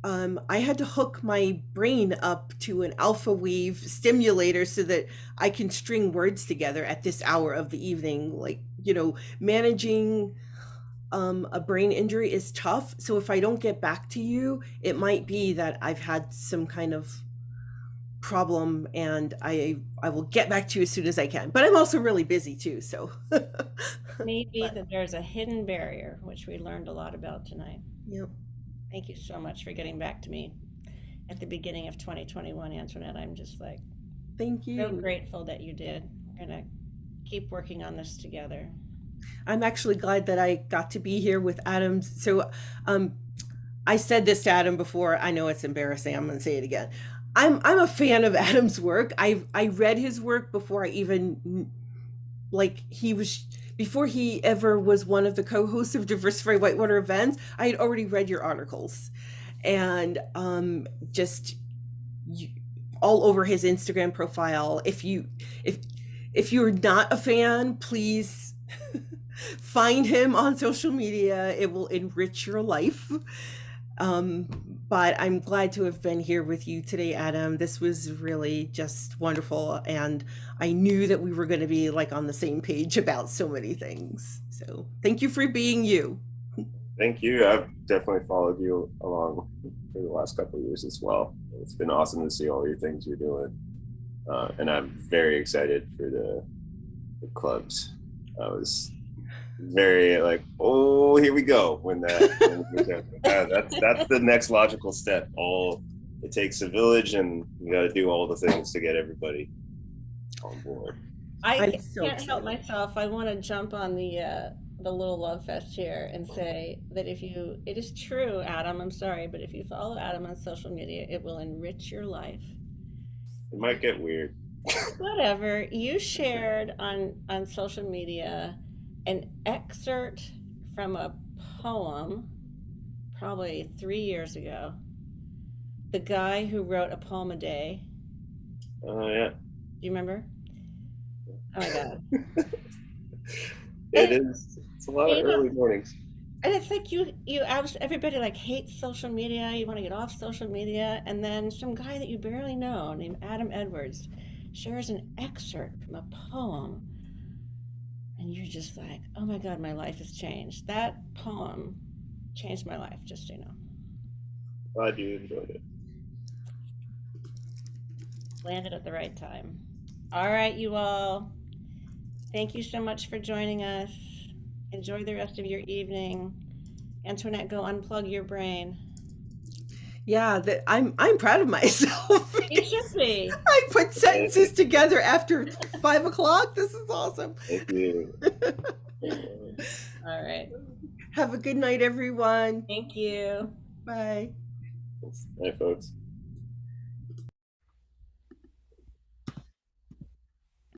I had to hook my brain up to an alpha wave stimulator so that I can string words together at this hour of the evening. Like, you know, managing a brain injury is tough. So if I don't get back to you, it might be that I've had some kind of problem, and I will get back to you as soon as I can. But I'm also really busy too, so maybe that there's a hidden barrier, which we learned a lot about tonight. Yep. Thank you so much for getting back to me at the beginning of 2021, Antoinette. I'm just like, thank you. So grateful that you did. We're gonna keep working on this together. I'm actually glad that I got to be here with Adam. So I said this to Adam before. I know it's embarrassing. I'm going to say it again. I'm a fan of Adam's work. I read his work before I even, like, before he ever was one of the co-hosts of Diversify Whitewater events. I had already read your articles, and just all over his Instagram profile. If you're not a fan, please find him on social media. It will enrich your life. But I'm glad to have been here with you today, Adam. This was really just wonderful, and I knew that we were going to be like on the same page about so many things. So thank you for being you. Thank you. I've definitely followed you along for the last couple of years as well. It's been awesome to see all your things you're doing, and I'm very excited for the clubs. I was very like, oh, here we go. When that's the next logical step. It takes a village, and you got to do all the things to get everybody on board. I can't help myself. I want to jump on the little love fest here and say that it is true, Adam. I'm sorry, but if you follow Adam on social media, it will enrich your life. It might get weird. Whatever. You shared on social media an excerpt from a poem probably 3 years ago. The guy who wrote a poem a day. Oh, yeah. Do you remember? Oh my God. It's a lot of early mornings. And it's like everybody like hates social media. You want to get off social media. And then some guy that you barely know named Adam Edwards shares an excerpt from a poem. And you're just like, oh my God, my life has changed. That poem changed my life, just so you know. Glad you enjoyed it. Landed at the right time. All right, you all. Thank you so much for joining us. Enjoy the rest of your evening. Antoinette, go unplug your brain. Yeah, that I'm proud of myself. You should be. I put sentences together after 5 o'clock. This is awesome. Thank you. All right. Have a good night, everyone. Thank you. Bye. Bye, folks.